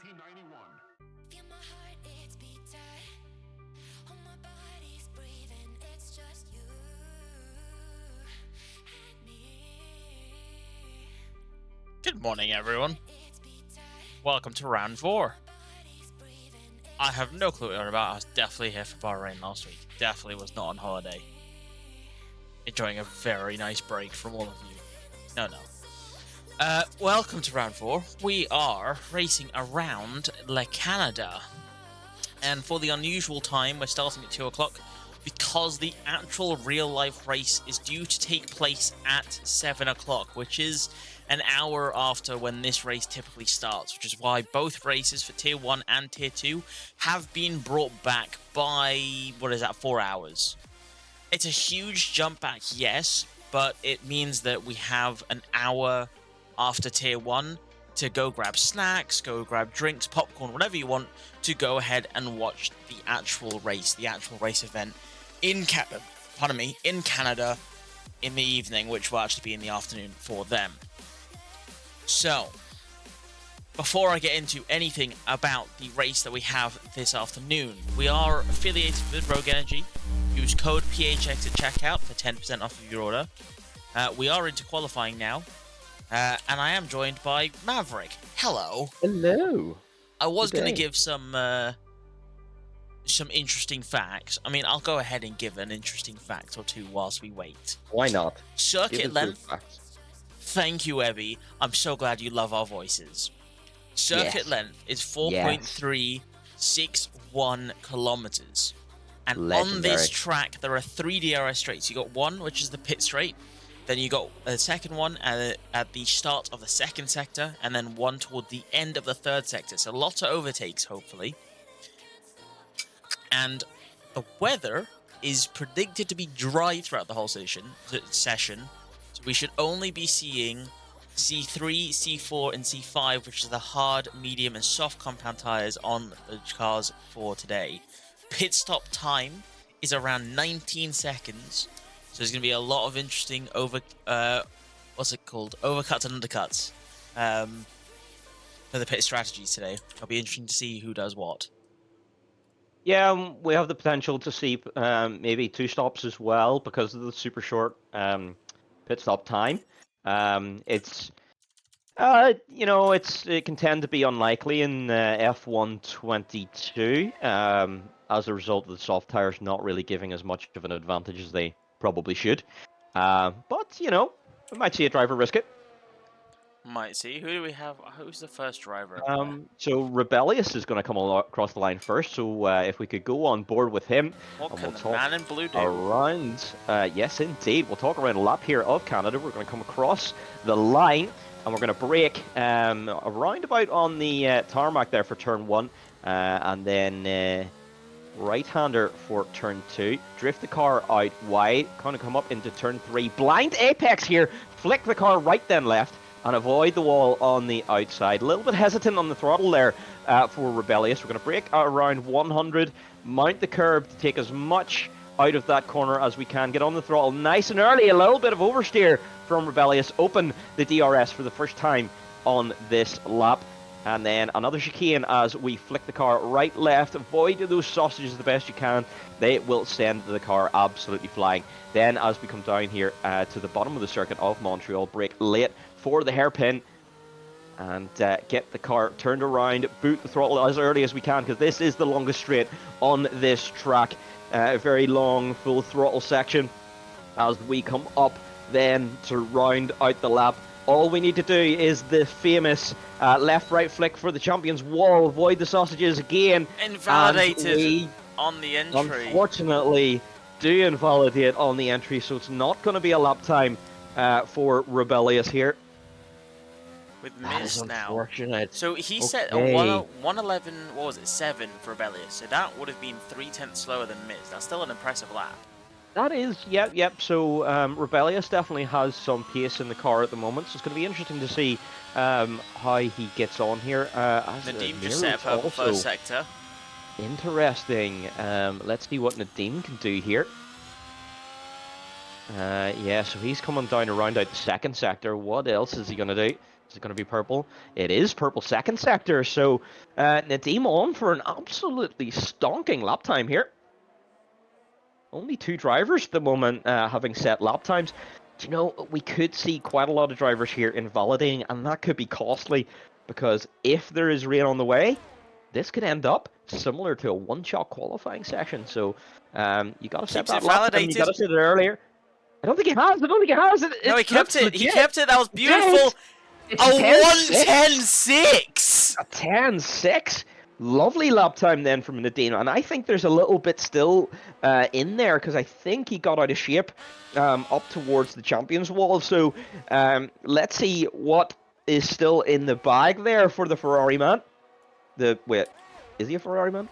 1991. Feel my heart, it's beating. Oh, my body's breathing. It's just you and me. Good morning, everyone. It's beating. Welcome to round 4. Body's breathing. I have no clue what you're about. I was definitely here for Bahrain last week. Definitely was not on holiday. Enjoying a very nice break from all of you. No. Welcome to round 4. We are racing around Le Canada. And for the unusual time, we're starting at 2 o'clock because the actual real-life race is due to take place at 7 o'clock, which is an hour after when this race typically starts, which is why both races for Tier 1 and Tier 2 have been brought back by, 4 hours. It's a huge jump back, yes, but it means that we have an hour after Tier 1 to go grab snacks, go grab drinks, popcorn, whatever you want, to go ahead and watch the actual race event in Canada, in the evening, which will actually be in the afternoon for them. So, before I get into anything about the race that we have this afternoon, we are affiliated with Rogue Energy. Use code PHX at checkout for 10% off of your order. We are into qualifying now, and I am joined by Maverick. Hello. Hello. I was Good going to day. give some interesting facts. I mean, I'll go ahead and give an interesting fact or two whilst we wait. Why not? Give Circuit us those length. facts. Thank you, Evie. I'm so glad you love our voices. Circuit Yes. length is 4.361 kilometers. And on Legendary. this track, there are 3 DRS straights. You got one, which is the pit straight. Then you got a second one at the start of the second sector, and then one toward the end of the third sector. So lots of overtakes, hopefully. And the weather is predicted to be dry throughout the whole session. So we should only be seeing C3, C4, and C5, which is the hard, medium, and soft compound tires on the cars for today. Pit stop time is around 19 seconds. So there's going to be a lot of interesting overcuts and undercuts for the pit strategies today. It'll be interesting to see who does what. Yeah, we have the potential to see maybe 2 stops as well because of the super short pit stop time. It can tend to be unlikely in F1 22 as a result of the soft tires not really giving as much of an advantage as they probably should. But we might see a driver risk it. Might see. Who do we have? Who's the first driver? So Rebellious is going to come across the line first. So if we could go on board with him, What and can we'll the talk man in blue do? around. Yes, indeed, we'll talk around a lap here of Canada. We're going to come across the line, and we're going to brake around about on the tarmac there for turn 1, and then right-hander for turn 2. Drift the car out wide, kind of come up into turn 3. Blind apex here. Flick the car right then left, and avoid the wall on the outside. A little bit hesitant on the throttle there for Rebellious. We're going to brake around 100, mount the curb to take as much out of that corner as we can. Get on the throttle nice and early. A little bit of oversteer from Rebellious. Open the DRS for the first time on this lap. And then another chicane as we flick the car right, left. Avoid those sausages the best you can. They will send the car absolutely flying. Then as we come down here to the bottom of the circuit of Montreal, brake late for the hairpin. And get the car turned around, boot the throttle as early as we can, because this is the longest straight on this track. A very long full throttle section as we come up then to round out the lap. All we need to do is the famous left-right flick for the champions wall. Avoid the sausages again. Invalidated on the entry. Unfortunately, do invalidate on the entry, so it's not going to be a lap time for Rebellious here. With That Miz is now. unfortunate. So he set a Okay. 111, 7 for Rebellious. So that would have been 3/10 slower than Miz. That's still an impressive lap. That is, yep. So Rebellious definitely has some pace in the car at the moment, so it's going to be interesting to see how he gets on here. Nadeem just set up her first sector. Interesting. Let's see what Nadeem can do here. Yeah, so he's coming down around out the second sector. What else is he going to do? Is it going to be purple? It is purple second sector. So Nadim on for an absolutely stonking lap time here. Only 2 drivers at the moment having set lap times. Do you know, we could see quite a lot of drivers here invalidating, and that could be costly because if there is rain on the way, this could end up similar to a one-shot qualifying session. So you got to set Keeps it that lap time. You got validated. to set it earlier. I don't think he has. I don't think he has. No, he It kept looks it. He legit. kept it. That was It did. beautiful. It's A 10-6. 1:10.6. A 10-6. Lovely lap time then from Nadine, and I think there's a little bit still in there because I think he got out of shape up towards the champions wall. So let's see what is still in the bag there for the Ferrari man. Wait, is he a Ferrari man?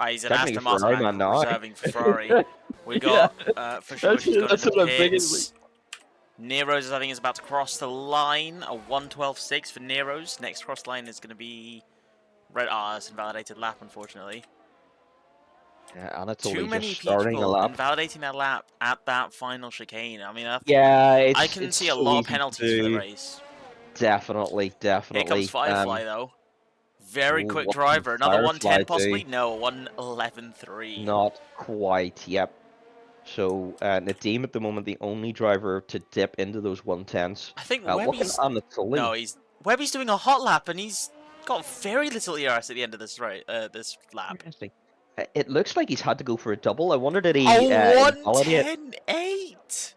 He's an Technically Aston Martin Ferrari man man now. reserving for Ferrari. We got for sure That's- she's going that's into what I'm thinking, pits. Nero's, I think, is about to cross the line. A 1:12.6 for Nero's. Next cross line is going to be red. It's invalidated lap, unfortunately. Yeah, Anatoly Too many just starting a people lap. invalidating their lap at that final chicane. I mean, Yeah, I can it's see a so lot of easy to penalties for the do. race. Definitely. Here comes Firefly, though. Very ooh, quick what can driver. Another Firefly 1:10 possibly? do? No, 1:11.3. Not quite. Yep. So Nadim at the moment the only driver to dip into those 110s. I think Looking Webby's... at Anatoly. No, Webby's doing a hot lap, and he's got very little ERS at the end of this this lap. Interesting. It looks like he's had to go for a double. I wonder did he Oh, invalidate? 1:10.8!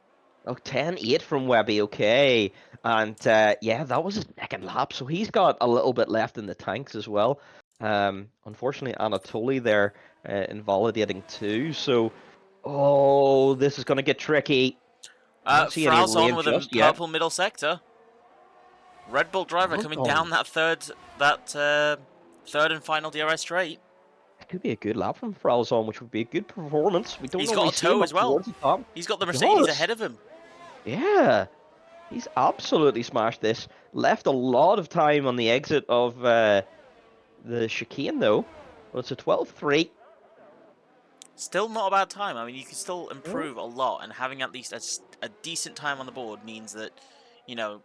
Oh, 10-8 from Webby, okay. And yeah, that was his second lap, so he's got a little bit left in the tanks as well. Unfortunately, Anatoly there invalidating too, so oh, this is going to get tricky. I don't see any Frow's on rain with a just yet. purple middle sector. Red Bull driver coming Hold down on. that third and final DRS straight. It could be a good lap from Fralzon, which would be a good performance. We don't He's normally got a see him toe up as well. towards the top. He's got the He Mercedes does. ahead of him. Yeah, he's absolutely smashed this. Left a lot of time on the exit of the chicane, though. Well, it's a 12-3. Still not a bad time. I mean, you can still improve a lot, and having at least a decent time on the board means that, you know,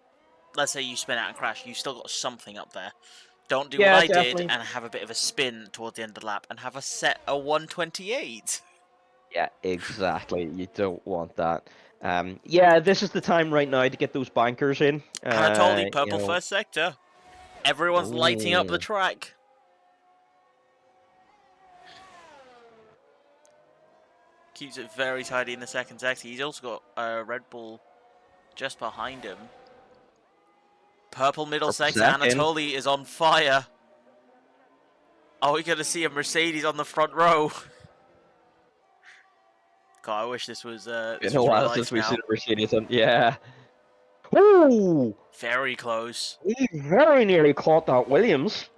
let's say you spin out and crash, you still got something up there. Don't do Yeah, what I definitely. did and have a bit of a spin towards the end of the lap and have a 1:28. Yeah, exactly. You don't want that. Yeah, this is the time right now to get those bankers in. Anatoly, purple first sector. Everyone's lighting up the Ooh. track. Keeps it very tidy in the second sector. He's also got a Red Bull just behind him. Purple middle sector. Anatoly is on fire. Are we going to see a Mercedes on the front row? God, I wish this was Been a while real since life we've now. seen a Mercedes. Yeah. Ooh! Very close. He very nearly caught that Williams.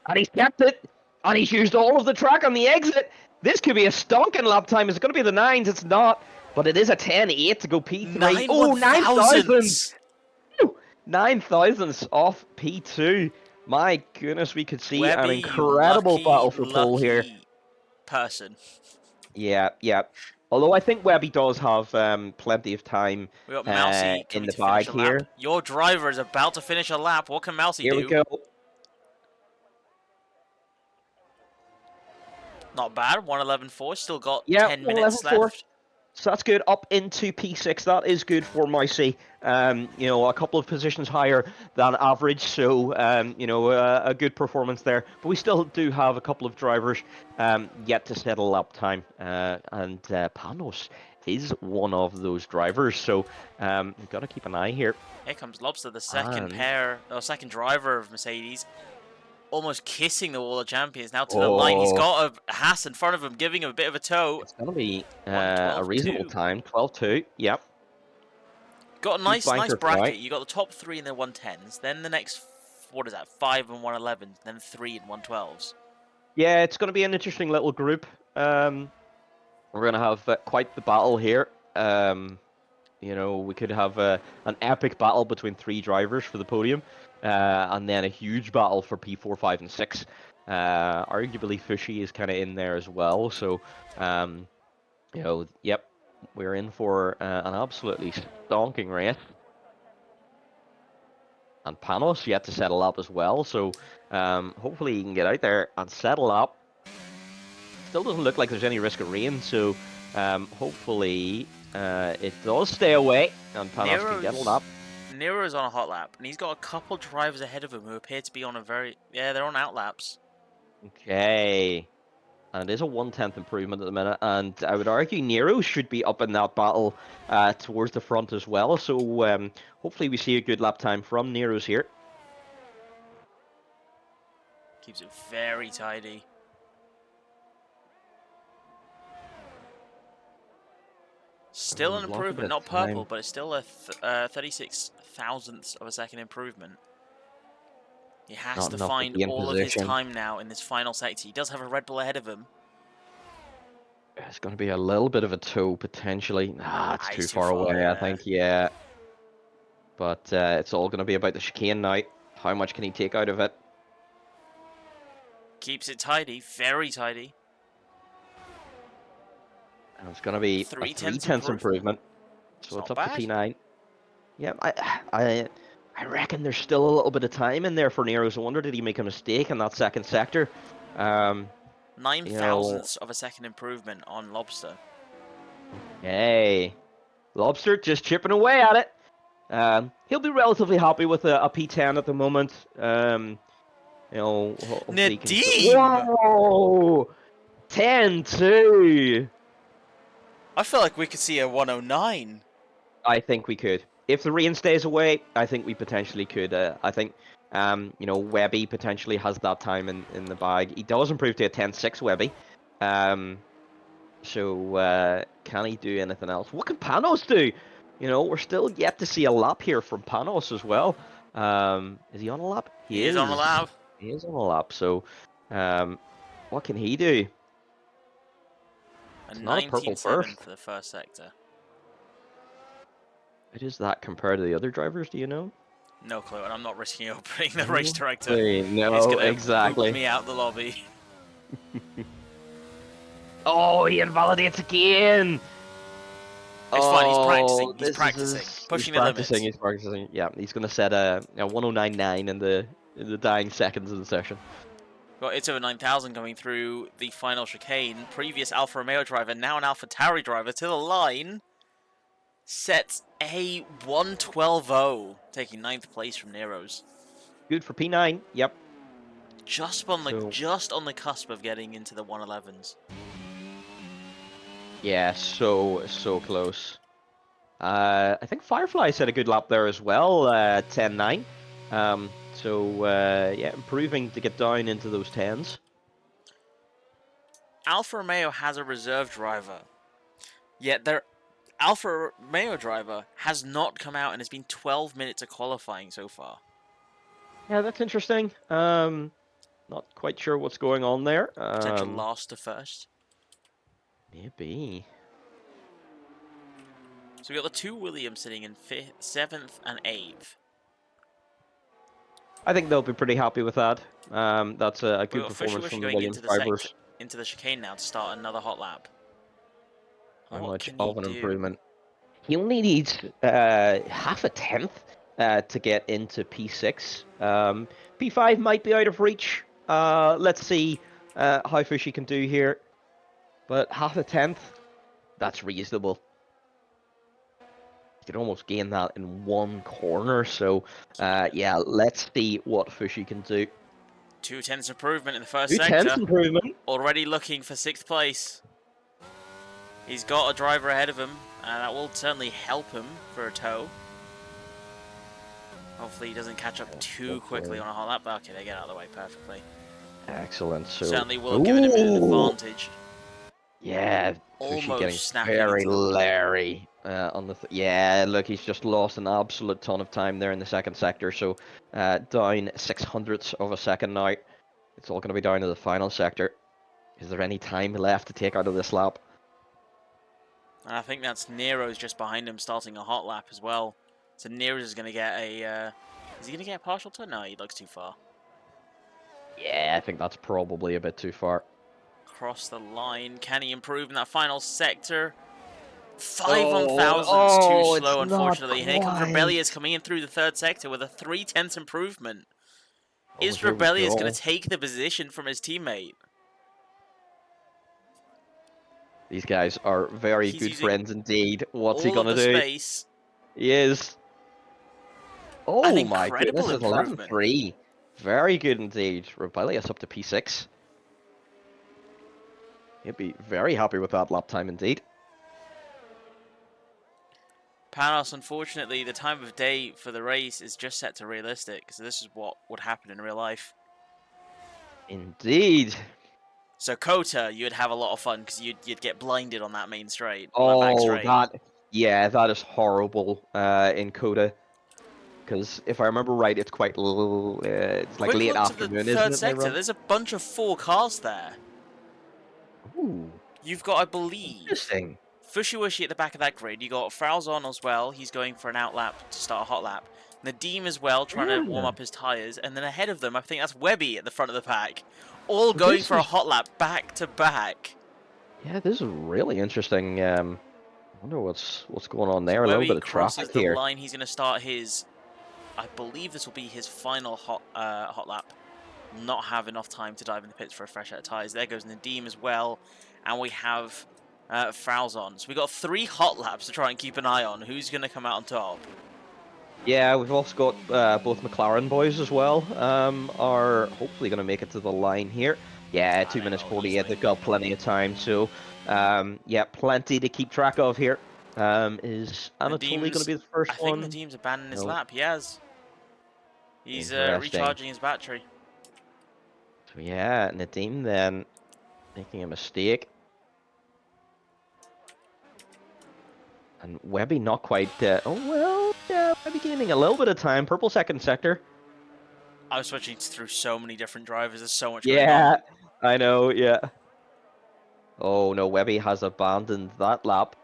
And he's kept it. And he's used all of the track on the exit. This could be a stonking lap time. Is it going to be the 9s? It's not. But it is a 10-8 to go P3. Oh, 9,000! 9,000s off P2. My goodness, we could see Webby, an incredible battle for pole here. Person. Yeah, yeah. Although I think Webby does have plenty of time We got Mousy in coming the to finish bag a lap. here. Your driver is about to finish a lap. What can Mousy do? Here we go. Not bad. 1:11.4. Still got Yeah, 10 minutes 1:11.4. left. So that's good. Up into P6. That is good for Mousy. You know, a couple of positions higher than average. So, you know, a good performance there. But we still do have a couple of drivers yet to settle lap time. And Panos is one of those drivers. So we've got to keep an eye here. Here comes Lobster, the second driver of Mercedes. Almost kissing the wall of champions now to the line. He's got a Haas in front of him, giving him a bit of a toe. It's going to be a reasonable time. 12-2. Yep. Got a nice bracket. Right. You got the top 3 in the 110s. Then the next, 5 and 111s. Then 3 and 112s. Yeah, it's going to be an interesting little group. We're going to have quite the battle here. You know, we could have an epic battle between 3 drivers for the podium. And then a huge battle for P4, 5, and 6. Arguably, Fushy is kind of in there as well. So, you know, yep, we're in for an absolutely stonking race. And Panos yet to settle up as well, so hopefully he can get out there and settle up. Still doesn't look like there's any risk of rain, so hopefully it does stay away and Panos can get a lap. Nero's on a hot lap, and he's got a couple drivers ahead of him who appear to be on a they're on out laps. Okay. And it is a 1/10 improvement at the minute, and I would argue Nero should be up in that battle towards the front as well, so hopefully we see a good lap time from Nero's here. Keeps it very tidy. Still an improvement, not purple, but it's still a 36 thousandths of a second improvement. He has to find all of his time now in this final sector. He does have a Red Bull ahead of him. It's going to be a little bit of a toe, potentially. It's too far away, yeah. I think, yeah. But it's all going to be about the chicane now. How much can he take out of it? Keeps it tidy, very tidy. And it's going to be a 3/10 improvement. So it's up to P9. Yeah, I reckon there's still a little bit of time in there for Nero's. I wonder, did he make a mistake in that second sector? 9 thousandths of a second improvement on Lobster. Hey, Lobster just chipping away at it. He'll be relatively happy with a P10 at the moment. Nadeem! Whoa! 10-2! I feel like we could see a 109. I think we could. If the rain stays away, I think we potentially could. I think, Webby potentially has that time in the bag. He does improve to a 10-6 Webby. So can he do anything else? What can Panos do? We're still yet to see a lap here from Panos as well. Is he on a lap? He is on a lap. He is on a lap. So, what can he do? It's not a purple first for the first sector. How does that compare to the other drivers? Do you know? No clue, and I'm not risking opening the race director. No, exactly. Boot me out the lobby. Oh, he invalidates again. It's fine. He's practicing. He's practicing. Pushing the limits. He's practicing. Yeah, he's going to set a 109.9 in the dying seconds of the session. Got it's over 9,000 coming through the final chicane. Previous Alfa Romeo driver, now an AlphaTauri driver, to the line. Sets a 112.0, taking 9th place from Nero's. Good for P9. Yep. Just on the cusp of getting into the 111s. Yeah, so close. I think Firefly set a good lap there as well, 10-9. Yeah, improving to get down into those 10s. Alfa Romeo has a reserve driver, yet their Alfa Romeo driver has not come out and has been 12 minutes of qualifying so far. Yeah, that's interesting. Not quite sure what's going on there. Potential last to first. Maybe. So we got the two Williams sitting in 7th and 8th. I think they'll be pretty happy with that. That's a good performance from the Williams drivers. Into the chicane now to start another hot lap. How much of an improvement? He only needs half a tenth to get into P6. P5 might be out of reach. Let's see how Fushy can do here. But half a tenth, that's reasonable. You can almost gain that in one corner. So, yeah, let's see what Fushy can do. 2/10 improvement in the first sector. 2/10 improvement. Already looking for 6th place. He's got a driver ahead of him, and that will certainly help him for a tow. Hopefully he doesn't catch up too quickly on a hot lap. Okay, they get out of the way perfectly. Excellent. So certainly will give him an advantage. Yeah, almost getting very Larry on the. Yeah, look, he's just lost an absolute ton of time there in the second sector. So down 600ths of a second now. It's all going to be down to the final sector. Is there any time left to take out of this lap? And I think that's Nero's just behind him, starting a hot lap as well. So Nero's is going to get a. Is he going to get a partial turn? No, he looks too far. Yeah, I think that's probably a bit too far. Cross the line. Can he improve in that final sector? 5 on thousands too It's slow, not unfortunately. And here comes quite. Rebellious coming in through the third sector with a 3/10 improvement. Oh, Is here we Rebellious going go. to take the position from his teammate? These guys are very He's good using friends indeed. What's he all of gonna the do? space. He is. An Oh my incredible goodness, it's improvement. 11-3. Very good indeed. Rebellious up to P6. He'd be very happy with that lap time indeed. Panos, unfortunately, the time of day for the race is just set to realistic, so this is what would happen in real life. Indeed. So Kota, you'd have a lot of fun because you'd get blinded on that main straight, on that back Oh, straight. yeah, that is horrible in Coda. Because if I remember right, it's quite it's like Quick late look to the afternoon, isn't third it? They sector. run. There's a bunch of 4 cars there. Ooh, You've got, I believe, interesting. Fushiwishi at the back of that grid. You got Frowzon as well. He's going for an outlap to start a hot lap. Nadim as well, trying to warm Yeah. up his tyres. And then ahead of them, I think that's Webby at the front of the pack. All Well, going for a hot lap back to back. Yeah, this is really interesting. I wonder what's going on So there. A little Webby bit of crosses traffic the here. line. He's going to start his... I believe this will be his final hot lap. Not have enough time to dive in the pits for a fresh set of tyres. There goes Nadim as well. And we have Frowzon. So we got 3 hot laps to try and keep an eye on. Who's going to come out on top? Yeah, we've also got both McLaren boys as well. Are hopefully going to make it to the line here. Yeah, 2 They minutes will, 48. easily. They've got plenty of time, so yeah, plenty to keep track of here. Is Anatoly going to Nadim's... be the I first think one? Nadim's abandoning his No. lap. He has. He's Interesting. recharging his battery. So yeah, Nadim then making a mistake. And Webby not quite. Oh well, yeah, Webby gaining a little bit of time. Purple second sector. I'm switching through so many different drivers. There's so much going on. Yeah, I know. Yeah. Oh no, Webby has abandoned that lap.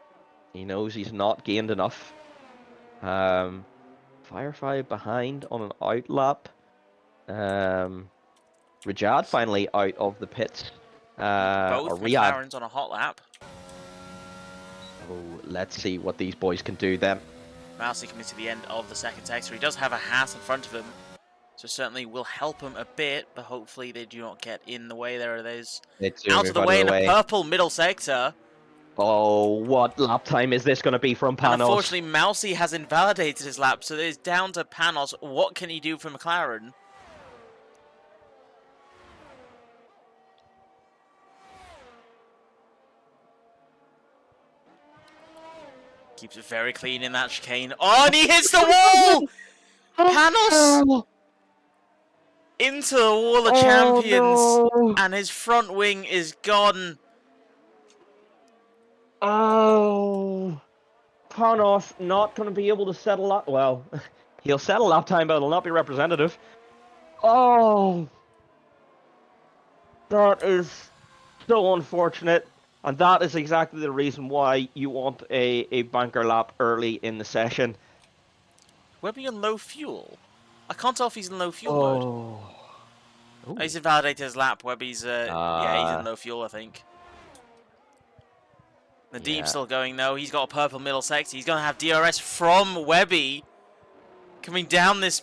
He knows he's not gained enough. Firefly behind on an out lap. Rajad finally out of the pits. Or Both Riyadh. McLarens on a hot lap. Oh, let's see what these boys can do then. Mousy coming to the end of the second sector. He does have a Haas in front of him, so certainly will help him a bit, but hopefully they do not get in the way. There it is. They do Out of move the out of way the in a way. purple middle sector. Oh, what lap time is this going to be from And Panos? unfortunately, Mousy has invalidated his lap, so it is down to Panos. What can he do for McLaren? Keeps it very clean in that chicane. Oh, and he hits the wall! Panos into the wall of champions, no! and his front wing is gone. Oh, Panos not going to be able to settle up. Well, he'll settle lap time, but it'll not be representative. Oh, that is so unfortunate. And that is exactly the reason why you want a banker lap early in the session. Webby on low fuel? I can't tell if he's in low fuel mode. Oh. Oh, he's invalidated his lap. Webby's, yeah, he's in low fuel, I think. Nadim's Yeah. still going, though. He's got a purple middle sector. He's going to have DRS from Webby coming down this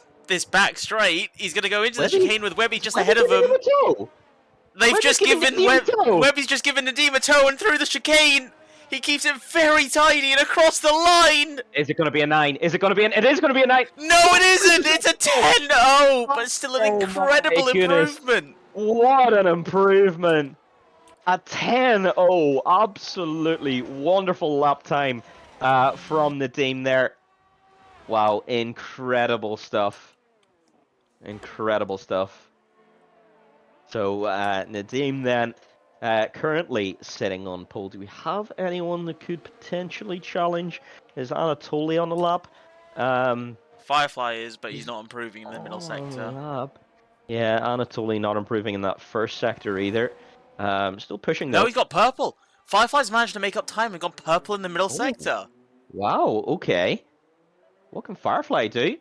back straight. He's going to go into the chicane with Webby just ahead of him. They've just given Webby's just given Nadim a toe and through the chicane. He keeps it very tiny and across the line. Is it going to be a 9? Is it going to be an... It is going to be a 9. No, it isn't. It's a 10-0, but it's still an incredible improvement. What an improvement. A 10-0. Absolutely wonderful lap time from the team there. Wow, incredible stuff. Incredible stuff. So, Nadim then currently sitting on pole. Do we have anyone that could potentially challenge? Is Anatoly on the lap? Firefly is, but he's not improving in the middle sector. Lap. Yeah, Anatoly not improving in that first sector either. Still pushing though. No, he's got purple. Firefly's managed to make up time and got purple in the middle sector. Wow, okay. What can Firefly do?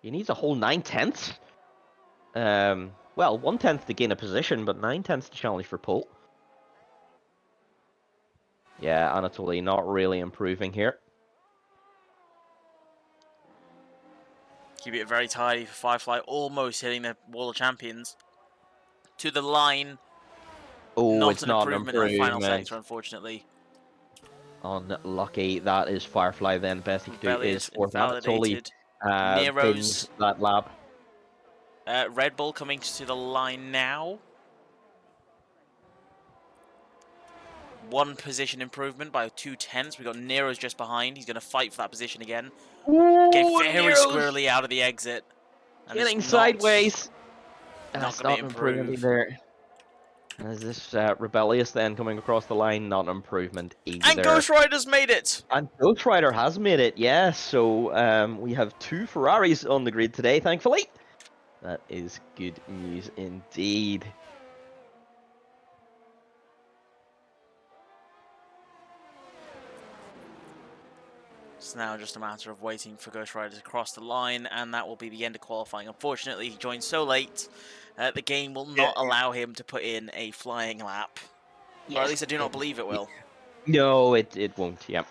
He needs a whole 9/10. Well, 1/10 to gain a position, but 9/10 to challenge for pole. Yeah, Anatoly not really improving here. Keep it very tidy for Firefly, almost hitting the Wall of Champions. To the line. Oh, Not it's an not an improvement in the final improvement. sector, unfortunately. Unlucky. That is Firefly then. Best he could do is Rebellious, fourth. Anatoly invalidated. bins Nero's. that lap. Red Bull coming to the line now. One position improvement by 2/10. We got Nero's just behind. He's going to fight for that position again. Getting Ooh, very Nero's squirrely out of the exit. And it's getting not sideways. not That's going to not an improvement improve. either. Is this Rebellious then coming across the line? Not an improvement And either. Ghost Rider's made it! And Ghost Rider has made it, yeah. So we have 2 Ferraris on the grid today, thankfully. That is good news indeed. It's now just a matter of waiting for Ghost Rider to cross the line, and that will be the end of qualifying. Unfortunately, he joined so late, the game will not allow him to put in a flying lap. Or at least I do not believe it will. No, it won't, yeah.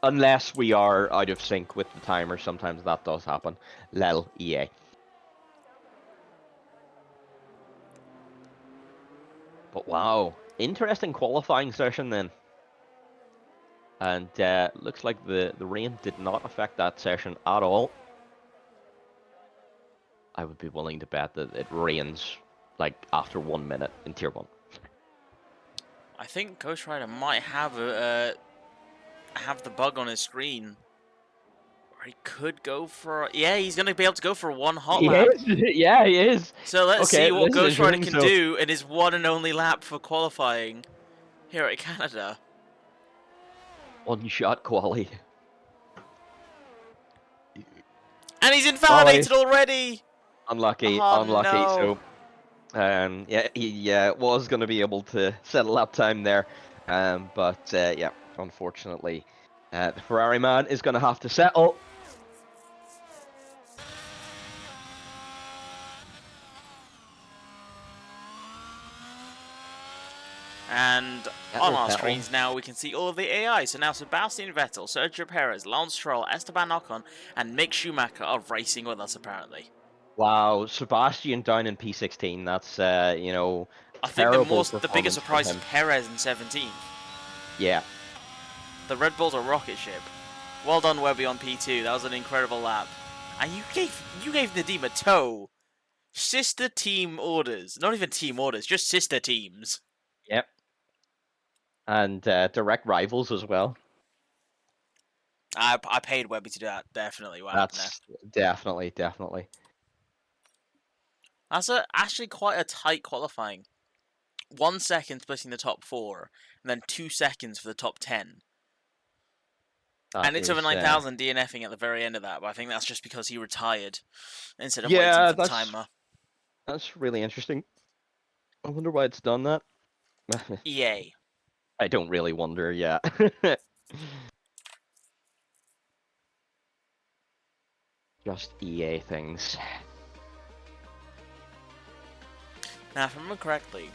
Unless we are out of sync with the timer, sometimes that does happen. Lel, EA. But wow, interesting qualifying session then. And looks like the rain did not affect that session at all. I would be willing to bet that it rains like after 1 minute in Tier 1. I think Ghost Rider might have the bug on his screen. Or he could go for... Yeah, he's going to be able to go for one hot He lap. is. Yeah, he is. So let's Okay, see what this is Ghost Rider interesting. can So do in his one and only lap for qualifying here at Canada. one-shot quality. And he's invalidated already! Unlucky, Oh unlucky. no! So yeah, he was going to be able to set a lap time there, but yeah, unfortunately, the Ferrari man is going to have to settle. And Yeah, on we'll our settle. screens now, we can see all of the AI. So now Sebastian Vettel, Sergio Perez, Lance Stroll, Esteban Ocon, and Mick Schumacher are racing with us, apparently. Wow, Sebastian down in P16. That's you know, I think terrible the biggest performance from surprise is him. Perez in 17th. Yeah, The Red Bull's a rocket ship. Well done, Webby, on P2. That was an incredible lap. And you gave Nadim a tow. Sister team orders. Not even team orders, just sister teams. yep, and direct rivals as well. I paid Webby to do that, definitely. What happened there? That's definitely. That's actually quite a tight qualifying. 1 second splitting the top 4, and then 2 seconds for the top 10. That And it's over is, 9,000 DNFing at the very end of that, but I think that's just because he retired instead of yeah, waiting for the timer. That's really interesting. I wonder why it's done that. EA. I don't really wonder, yeah. Just EA things. Now, if I remember correctly,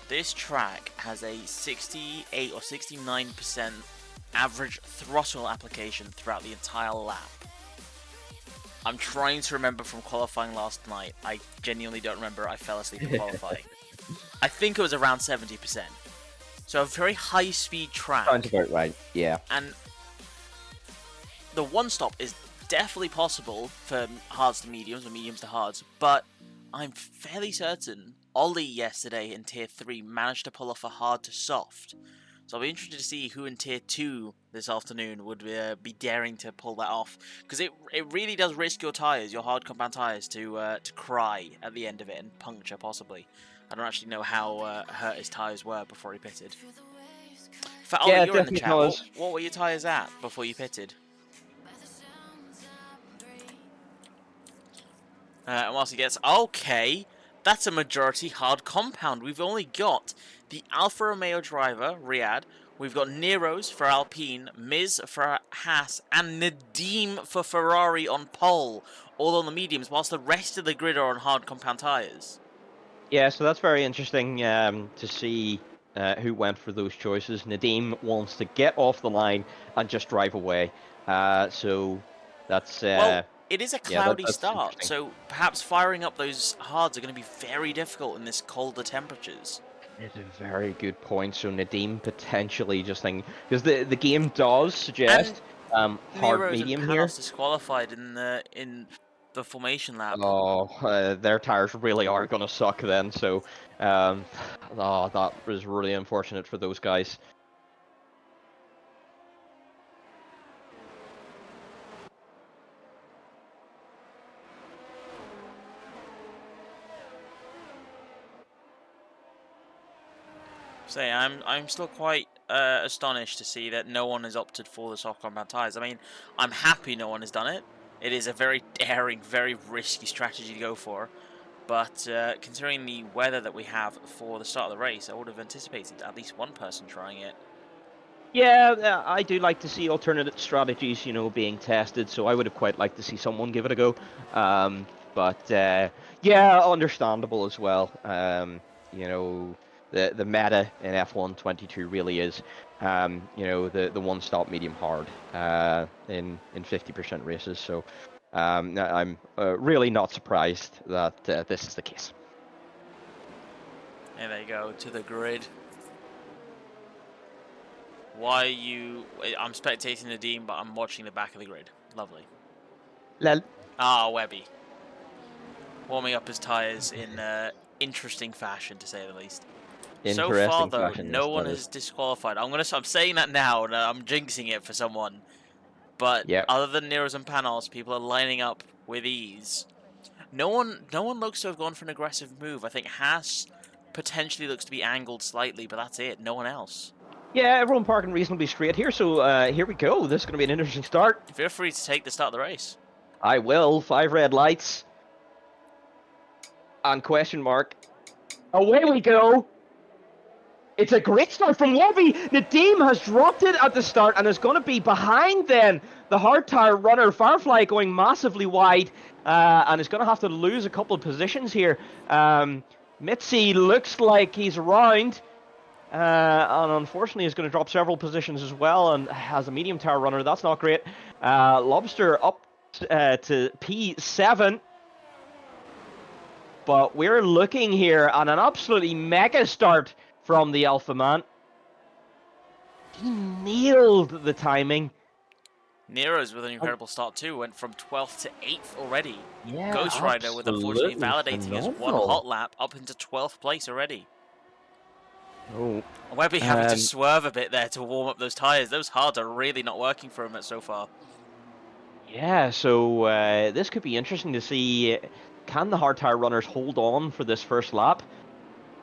this track has a 68 or 69% average throttle application throughout the entire lap. I'm trying to remember from qualifying last night. I genuinely don't remember. I fell asleep in qualifying. I think it was around 70%. So a very high-speed track. Sounds about right, yeah. And the one-stop is definitely possible for hards to mediums or mediums to hards, but I'm fairly certain Ollie yesterday in Tier 3 managed to pull off a hard to soft. So I'll be interested to see who in Tier 2 this afternoon would be daring to pull that off. Because it really does risk your tyres, your hard compound tyres, to cry at the end of it and puncture possibly. I don't actually know how hurt his tyres were before he pitted. For Ollie, Yeah, you're in the definitely chat. does. What were your tyres at before you pitted? And whilst he gets... Okay, that's a majority hard compound. We've only got the Alfa Romeo driver, Riyadh. We've got Nero's for Alpine, Miz for Haas, and Nadim for Ferrari on pole. All on the mediums, whilst the rest of the grid are on hard compound tyres. Yeah, so that's very interesting to see who went for those choices. Nadim wants to get off the line and just drive away. So that's Well, it is a yeah, cloudy that's start, interesting. so perhaps firing up those hards are going to be very difficult in this colder temperatures. It's a very good point. So Nadim potentially just think because the game does And suggest hard Nero's and medium here. Panos disqualified in the formation lap. Oh, their tires really are going to suck then. So, oh, that was really unfortunate for those guys. Say, I'm still quite astonished to see that no one has opted for the soft compound tires. I mean, I'm happy no one has done it. It is a very daring, very risky strategy to go for. But considering the weather that we have for the start of the race, I would have anticipated at least one person trying it. Yeah, I do like to see alternate strategies, being tested. So I would have quite liked to see someone give it a go. But yeah, understandable as well. The meta in F1 22 really is, the one-stop medium hard in 50% races. So I'm really not surprised that this is the case. And there you go, to the grid. Why you... I'm spectating the team, but I'm watching the back of the grid. Lovely. Lel. Ah, Webby. Warming up his tyres in interesting fashion, to say the least. So far, Interesting though, fashion, no yes, one that has is. disqualified. I'm saying that now, and I'm jinxing it for someone. But Yep. other than Neros and Panos, people are lining up with ease. No one looks to have gone for an aggressive move. I think Haas potentially looks to be angled slightly, but that's it. No one else. Yeah, everyone parking reasonably straight here, so here we go. This is going to be an interesting start. Feel free to take the start of the race. I will. 5 red lights. And question mark. Away we go. It's a great start from Webby. Nadim has dropped it at the start and is going to be behind then. The hard tire runner, Firefly, going massively wide and is going to have to lose a couple of positions here. Mitzi looks like he's around. And unfortunately is going to drop several positions as well, and as a medium tower runner, that's not great. Lobster up to P7, but we're looking here on an absolutely mega start from the Alpha Man. He nailed the timing. Nero's with an incredible start too, went from 12th to 8th already. Yeah, Ghost Rider with unfortunately absolutely validating his one phenomenal. hot lap up into 12th place already. Oh, Webby having to swerve a bit there to warm up those tyres. Those hards are really not working for him so far. yeah, so this could be interesting to see. Can the hard tire runners hold on for this first lap?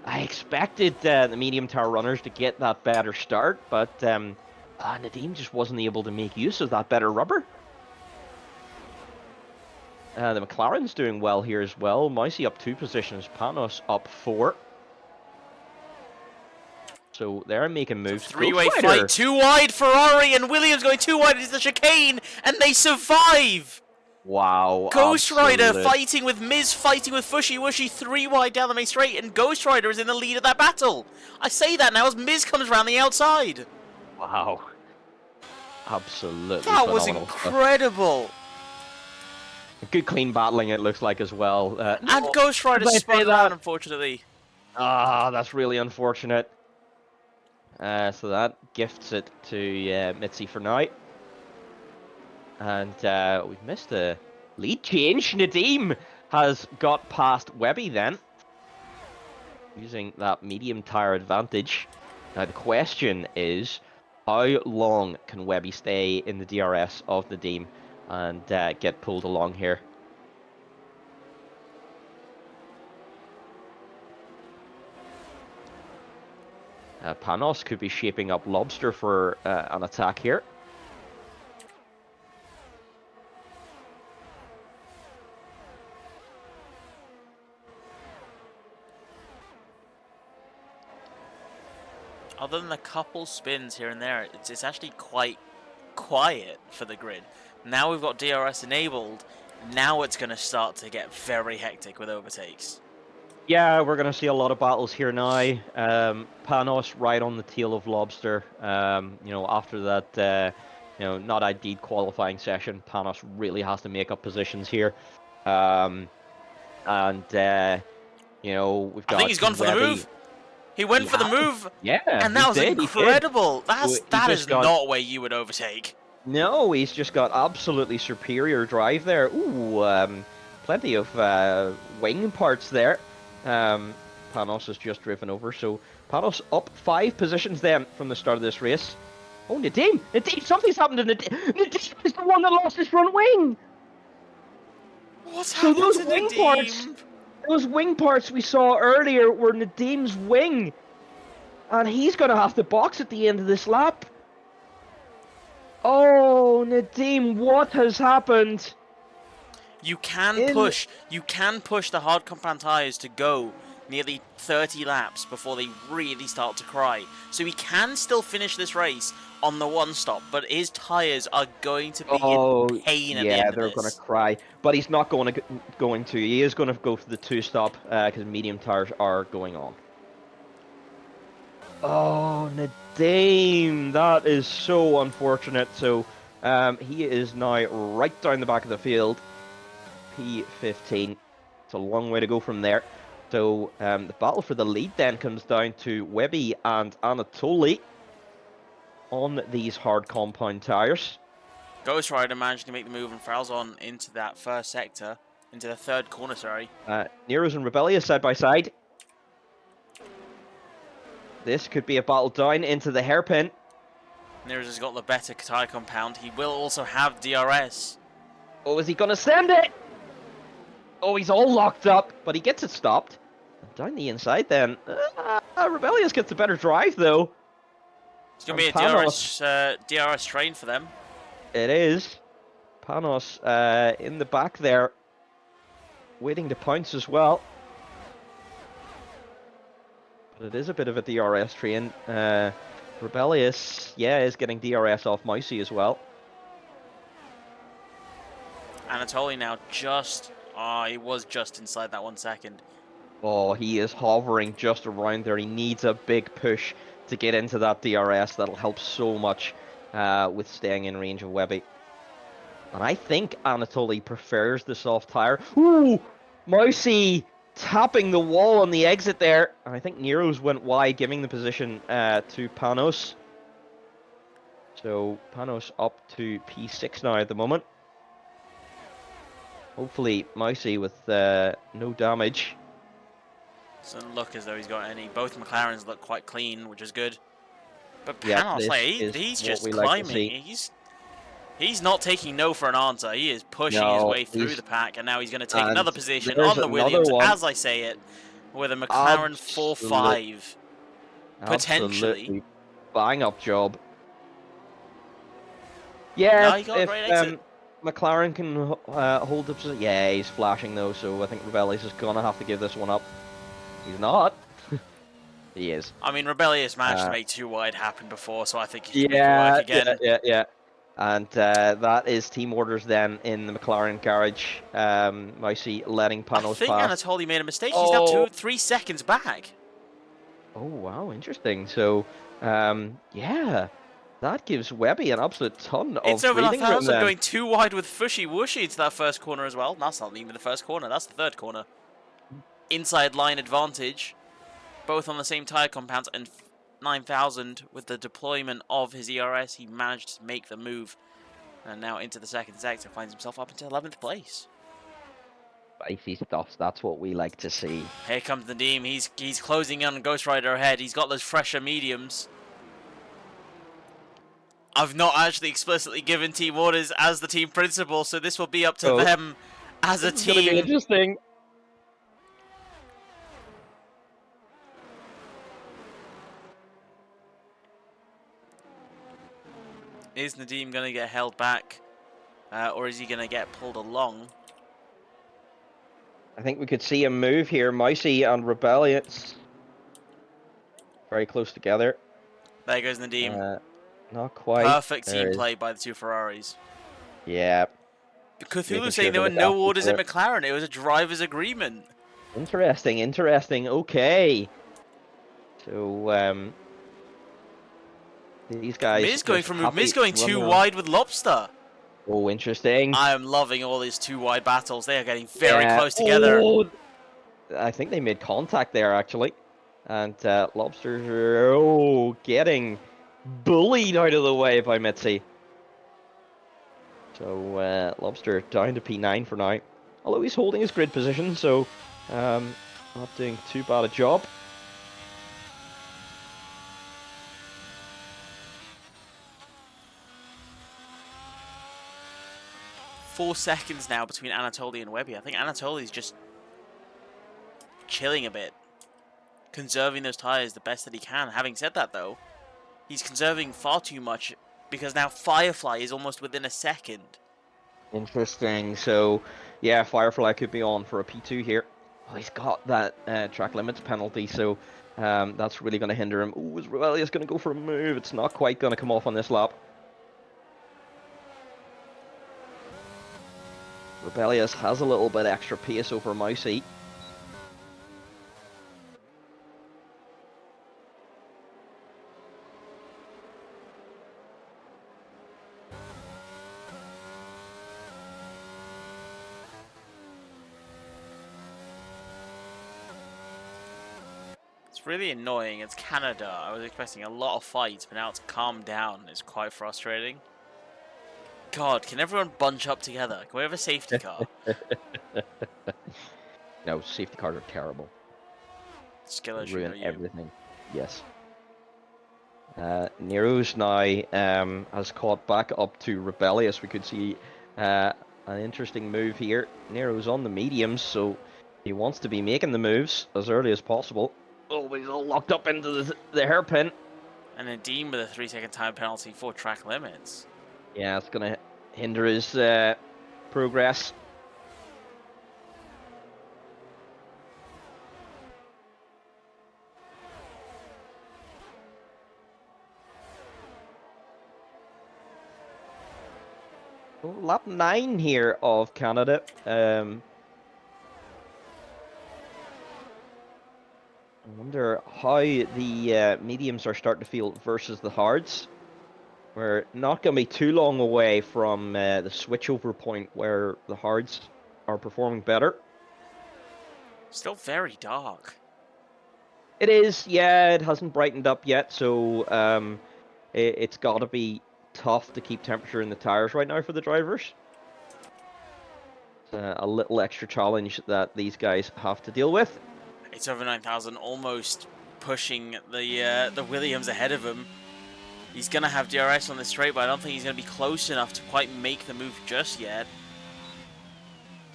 I expected the medium tower runners to get that better start, but Nadim just wasn't able to make use of that better rubber. The McLaren's doing well here as well. Mousy up 2 positions, Panos up 4. So they're making moves. Three-way fight, too wide. Ferrari and Williams going too wide into the chicane, and they survive. Wow. Ghost Rider fighting with Miz, fighting with Fushy Wushy, 3 wide down the main straight, and Ghost Rider is in the lead of that battle. I say that now as Miz comes around the outside. Wow. Absolutely That was phenomenal incredible. Stuff. Good clean battling it looks like as well. And Ghost Rider spun around, unfortunately. Ah, that's really unfortunate. So that gifts it to Mitzi for now. And we've missed a lead change. Nadim has got past Webby then, using that medium tire advantage. Now the question is, how long can Webby stay in the DRS of Nadim and get pulled along here? Panos could be shaping up Lobster for an attack here. Other than a couple spins here and there, it's actually quite quiet for the grid. Now we've got DRS enabled, now it's going to start to get very hectic with overtakes. Yeah, we're going to see a lot of battles here now. Panos right on the tail of Lobster. After that, not ideal qualifying session, Panos really has to make up positions here. Um, and we've I think got he's gone for the Webby. move. He went He for the has. move, Yeah, and he that was did. He did. incredible. So he That just is got. not where you would overtake. No, he's just got absolutely superior drive there. Ooh, plenty of wing parts there. Um, Panos has just driven over, so Panos up 5 positions then from the start of this race. Oh, Nadim! Nadim, something's happened to Nadim! Nadim is the one that lost his front wing! What's So happened to Nadim? those wing parts we saw earlier were Nadim's wing, and he's gonna have to box at the end of this lap. Oh, Nadim, what has happened? You can push the hard compound tires to go nearly 30 laps before they really start to cry. So he can still finish this race on the one stop, but his tires are going to be in Oh, pain at the yeah, end of they're gonna this. cry, but he's not going to. He is gonna go for the 2-stop because medium tires are going on. Oh, Nadim, that is so unfortunate. So, he is now right down the back of the field. P15. It's a long way to go from there. So, the battle for the lead then comes down to Webby and Anatoly on these hard compound tires. Ghost Rider managed to make the move and fouls on into that first sector, into the third corner, sorry. Nero's and Rebellious side by side. This could be a battle down into the hairpin. Nero's has got the better tire compound. He will also have DRS. Oh, is he going to send it? Oh, he's all locked up, but he gets it stopped. And down the inside then. Rebellious gets a better drive, though. It's going to be a DRS train for them. It is. Panos in the back there, waiting to pounce as well. But it is a bit of a DRS train. Rebellious, yeah, is getting DRS off Mousy as well. Anatoly now he was just inside that 1 second. Oh, he is hovering just around there. He needs a big push to get into that DRS. That'll help so much with staying in range of Webby. And I think Anatoly prefers the soft tire. Ooh! Mousy tapping the wall on the exit there. And I think Nero's went wide, giving the position to Panos. So Panos up to P6 now at the moment. Hopefully Mousy with no damage. Doesn't look as though he's got any. Both McLarens look quite clean, which is good. But Yep, Panos, he's just climbing. He's not taking no for an answer. He is pushing his way through the pack, and now he's going to take another position on the Williams, as I say it, with a McLaren 4-5. Potentially. Bang up job. Yeah, he got a great exit. McLaren can hold the position. Yeah, he's flashing though, so I think Rebellious is going to have to give this one up. He's not. He is. I mean, Rebellious managed to make 2 wide happen before, so I think he can make it work again. Yeah. And that is team orders then in the McLaren garage. Mousy letting Panos pass. I think Anatoly made a mistake. He's now 2-3 seconds back. Oh, wow, interesting. So, yeah, that gives Webby an absolute ton of It's over breathing room 1,000 then. going 2 wide with Fushy Wushy to that first corner as well. That's not even the first corner, that's the third corner. Inside line advantage, both on the same tyre compounds, and 9,000 with the deployment of his ERS, he managed to make the move. And now into the second sector, finds himself up into 11th place. Spicy stuff, that's what we like to see. Here comes Nadim, he's closing in on Ghost Rider ahead, he's got those fresher mediums. I've not actually explicitly given team orders as the team principal, so this will be up to them as a team. It's gonna be interesting. Is Nadim going to get held back, or is he going to get pulled along? I think we could see a move here. Mousy and Rebellious very close together. There goes Nadim. Not quite. Perfect team play by the 2 Ferraris. Yeah. Cthulhu saying there were no orders in McLaren. It was a driver's agreement. Interesting, interesting. Okay. So, these guys Miz going just for a move. happy Miz to going run too around. wide with Lobster. Oh, interesting. I am loving all these two wide battles. They are getting very Yeah. close together. Oh, I think they made contact there actually, and Lobsters are getting bullied out of the way by Mitzi. So Lobster down to P9 for now, although he's holding his grid position, so not doing too bad a job. Four seconds now between Anatoly and Webby. I think Anatoly's just chilling a bit, conserving those tires the best that he can. Having said that, though, he's conserving far too much because now Firefly is almost within a second. Interesting. So yeah, Firefly could be on for a P2 here. Oh, he's got that track limits penalty, so that's really going to hinder him. Ooh, is Rebellious going to go for a move? It's not quite going to come off on this lap. Rebellious has a little bit extra pace over Mousy. It's really annoying. It's Canada. I was expecting a lot of fights, but now it's calmed down. It's quite frustrating. God, can everyone bunch up together? Can we have a safety car? No, safety cars are terrible. Skill issue, Ruin are you? everything. Yes. Nero's now has caught back up to Rebellious. We could see an interesting move here. Nero's on the mediums, so he wants to be making the moves as early as possible. Oh, but he's all locked up into the hairpin. And Nadeem with a 3-second time penalty for track limits. Yeah, it's going to hinder his progress. Oh, lap 9 here of Canada. I wonder how the mediums are starting to feel versus the hards. We're not going to be too long away from the switchover point where the hards are performing better. Still very dark. It is, yeah, it hasn't brightened up yet, so it's got to be tough to keep temperature in the tires right now for the drivers. It's a little extra challenge that these guys have to deal with. It's over 9,000, almost pushing the Williams ahead of him. He's going to have DRS on the straight, but I don't think he's going to be close enough to quite make the move just yet.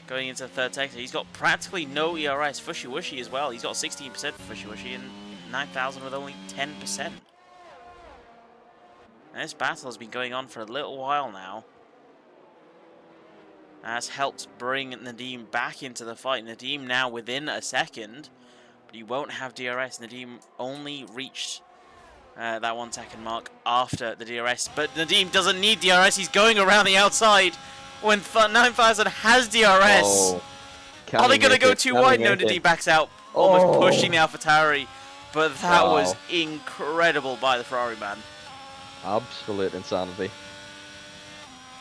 Going into the third sector, he's got practically no ERS. Fushiwishi as well. He's got 16% for Fushiwishi and 9,000 with only 10%. And this battle has been going on for a little while now. That's helped bring Nadeem back into the fight. Nadeem now within a second, but he won't have DRS. Nadeem only reached that 1 second mark after the DRS, but Nadeem doesn't need DRS. He's going around the outside when 9,000 has DRS. Oh, Are they going to go too wide? No, Nadeem backs out, almost pushing the AlphaTauri, but that was incredible by the Ferrari man. Absolute insanity.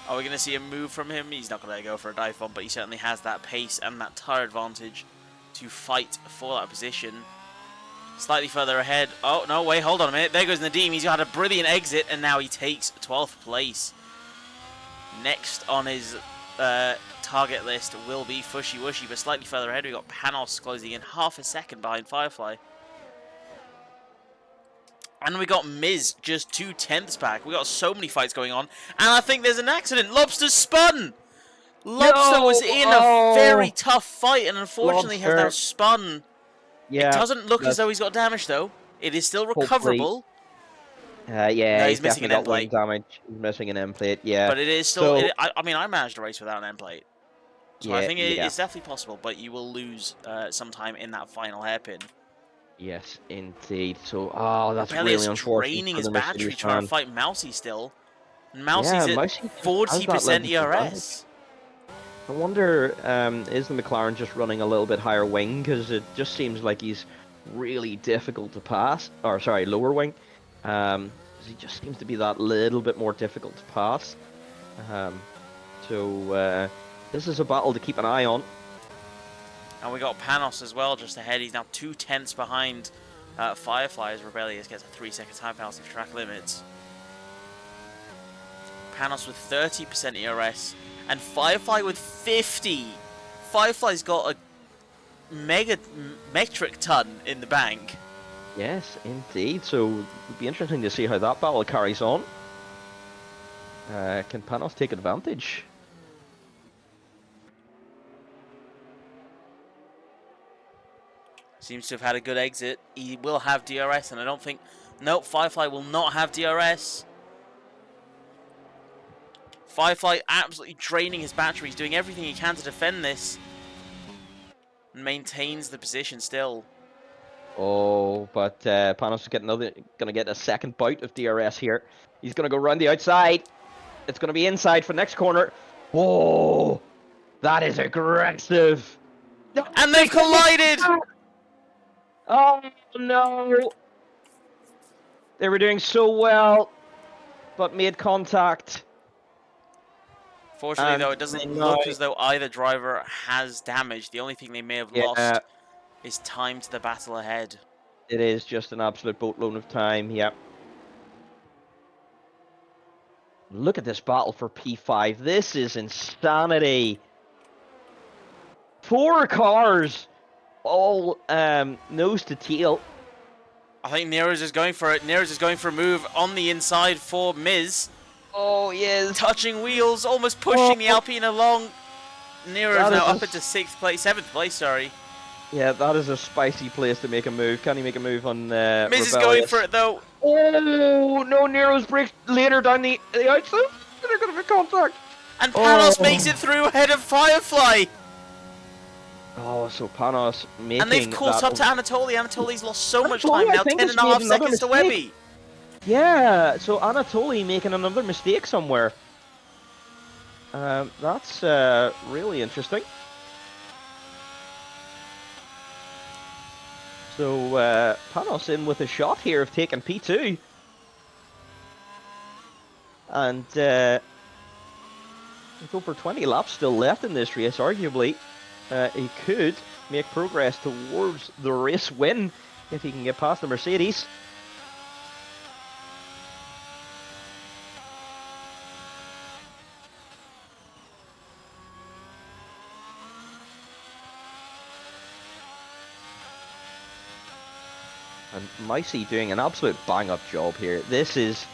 Are we going to see a move from him? He's not going to go for a dive bomb, but he certainly has that pace and that tire advantage to fight for that position. Slightly further ahead. Oh, no, wait, hold on a minute. There goes Nadeem. He's had a brilliant exit, and now he takes 12th place. Next on his target list will be Fushiwishi, but slightly further ahead, we've got Panos closing in half a second behind Firefly. And we got Miz just 2/10 back. We got so many fights going on, and I think there's an accident. Lobster spun! Lobster was in a very tough fight, and unfortunately has now spun. Yeah, it doesn't look as though he's got damage, though. It is still recoverable. Yeah, no, he's missing an definitely end got wing plate. damage. He's missing an end plate, yeah. But it is still... So, I mean, I managed a race without an end plate. So I think it's definitely possible, but you will lose sometime in that final hairpin. Yes, indeed. So, that's Rebellious really unfortunate. draining for his the battery Mercedes trying fan. to fight Mousy still. And Mousy's at Mousy 40% has that level of ERS. I wonder, is the McLaren just running a little bit higher wing? Because it just seems like he's really difficult to pass. Or, sorry, lower wing. 'Cause he just seems to be that little bit more difficult to pass. So this is a battle to keep an eye on. And we got Panos as well just ahead. He's now 2/10 behind Firefly as Rebellious gets a 3-second time penalty for track limits. Panos with 30% ERS and Firefly with 50. Firefly's got a metric ton in the bank. Yes, indeed. So it'll be interesting to see how that battle carries on. Can Panos take advantage? Seems to have had a good exit. He will have DRS, and I don't think... Nope, Firefly will not have DRS. Firefly absolutely draining his batteries, doing everything he can to defend this. And maintains the position still. Oh, but Panos is gonna get a second bout of DRS here. He's gonna go around the outside. It's gonna be inside for next corner. Whoa, that is aggressive. And they've collided! Oh no! They were doing so well, but made contact. Fortunately, though, it doesn't look as though either driver has damage. The only thing they may have lost is time to the battle ahead. It is just an absolute boatload of time, yep. Look at this battle for P5. This is insanity. 4 cars, all nose to tail. I think Nero's is going for it. Nero's is going for a move on the inside for Miz. Oh, yes. Touching wheels, almost pushing the Alpine along. Nero's now up into 7th place, sorry. Yeah, that is a spicy place to make a move. Can he make a move on Miz is Rebellious? going for it, though. Oh, no, Nero's brakes later down the outside. They're going to make contact. And Panos makes it through ahead of Firefly. Oh, so Panos making And they've caught up to Anatoly. Anatoly's lost so much Anatoly, time now, I think, 10.5 has made seconds to another Webby. Yeah, so Anatoly making another mistake somewhere. That's really interesting. So Panos in with a shot here of taking P2. And with over 20 laps still left in this race, arguably he could make progress towards the race win if he can get past the Mercedes. And Micey doing an absolute bang-up job here. This is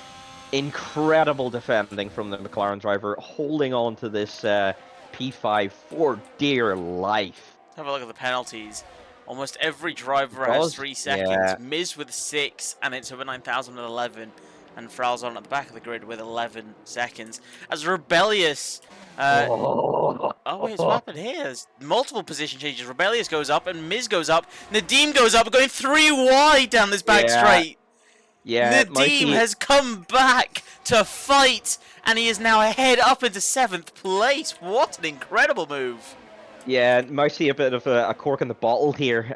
incredible defending from the McLaren driver, holding on to this P5 for dear life. Have a look at the penalties. Almost every driver has 3 seconds. Yeah. Miz with 6, and it's over 9,011. And Fralzon at the back of the grid with 11 seconds. As Rebellious... oh, wait, what happened here? There's multiple position changes. Rebellious goes up, and Miz goes up. Nadim goes up, going 3 wide down this back straight. Yeah, Nadim has come back to fight, and he is now ahead up into 7th place. What an incredible move. Yeah, might see a bit of a cork in the bottle here.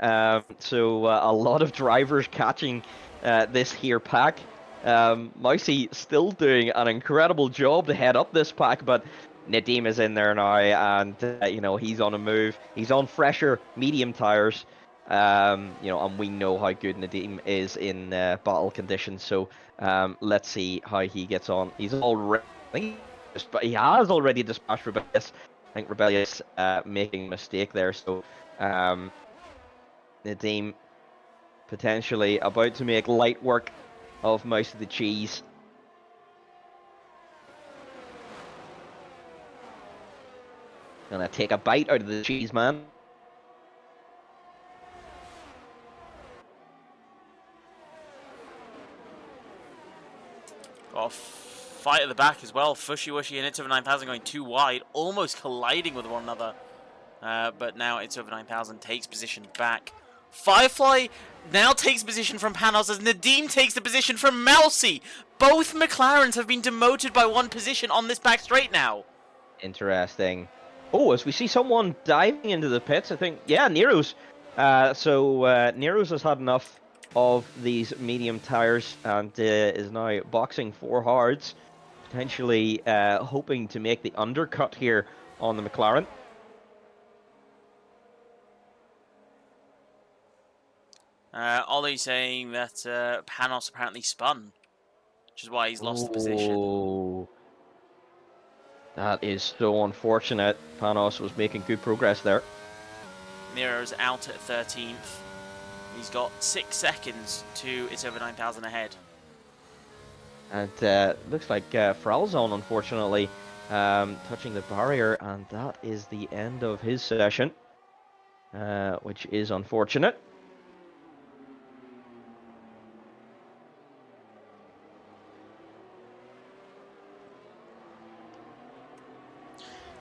So a lot of drivers catching this here pack. Mousy still doing an incredible job to head up this pack, but Nadim is in there now, and you know, he's on a move. He's on fresher medium tires. You know, and we know how good Nadim is in battle conditions. So let's see how he gets on. He has already dispatched Rebellious. I think Rebellious making a mistake there. So Nadim potentially about to make light work of most of the cheese. Gonna take a bite out of the cheese, man. Got a fight at the back as well. Fushy Wushy and It's Over 9,000 going too wide, almost colliding with one another. But now It's Over 9,000 takes position back. Firefly now takes position from Panos as Nadim takes the position from Mousy. Both McLarens have been demoted by 1 position on this back straight now. Interesting. Oh, as we see someone diving into the pits, I think, yeah, Nero's. Nero's has had enough of these medium tires and is now boxing for hards, potentially hoping to make the undercut here on the McLaren. Ollie saying that Panos apparently spun, which is why he's lost the position. Oh, that is so unfortunate. Panos was making good progress there. Nero's out at 13th. He's got 6 seconds to it's over 9,000 ahead. And looks like Fralzon, unfortunately, touching the barrier, and that is the end of his session, which is unfortunate.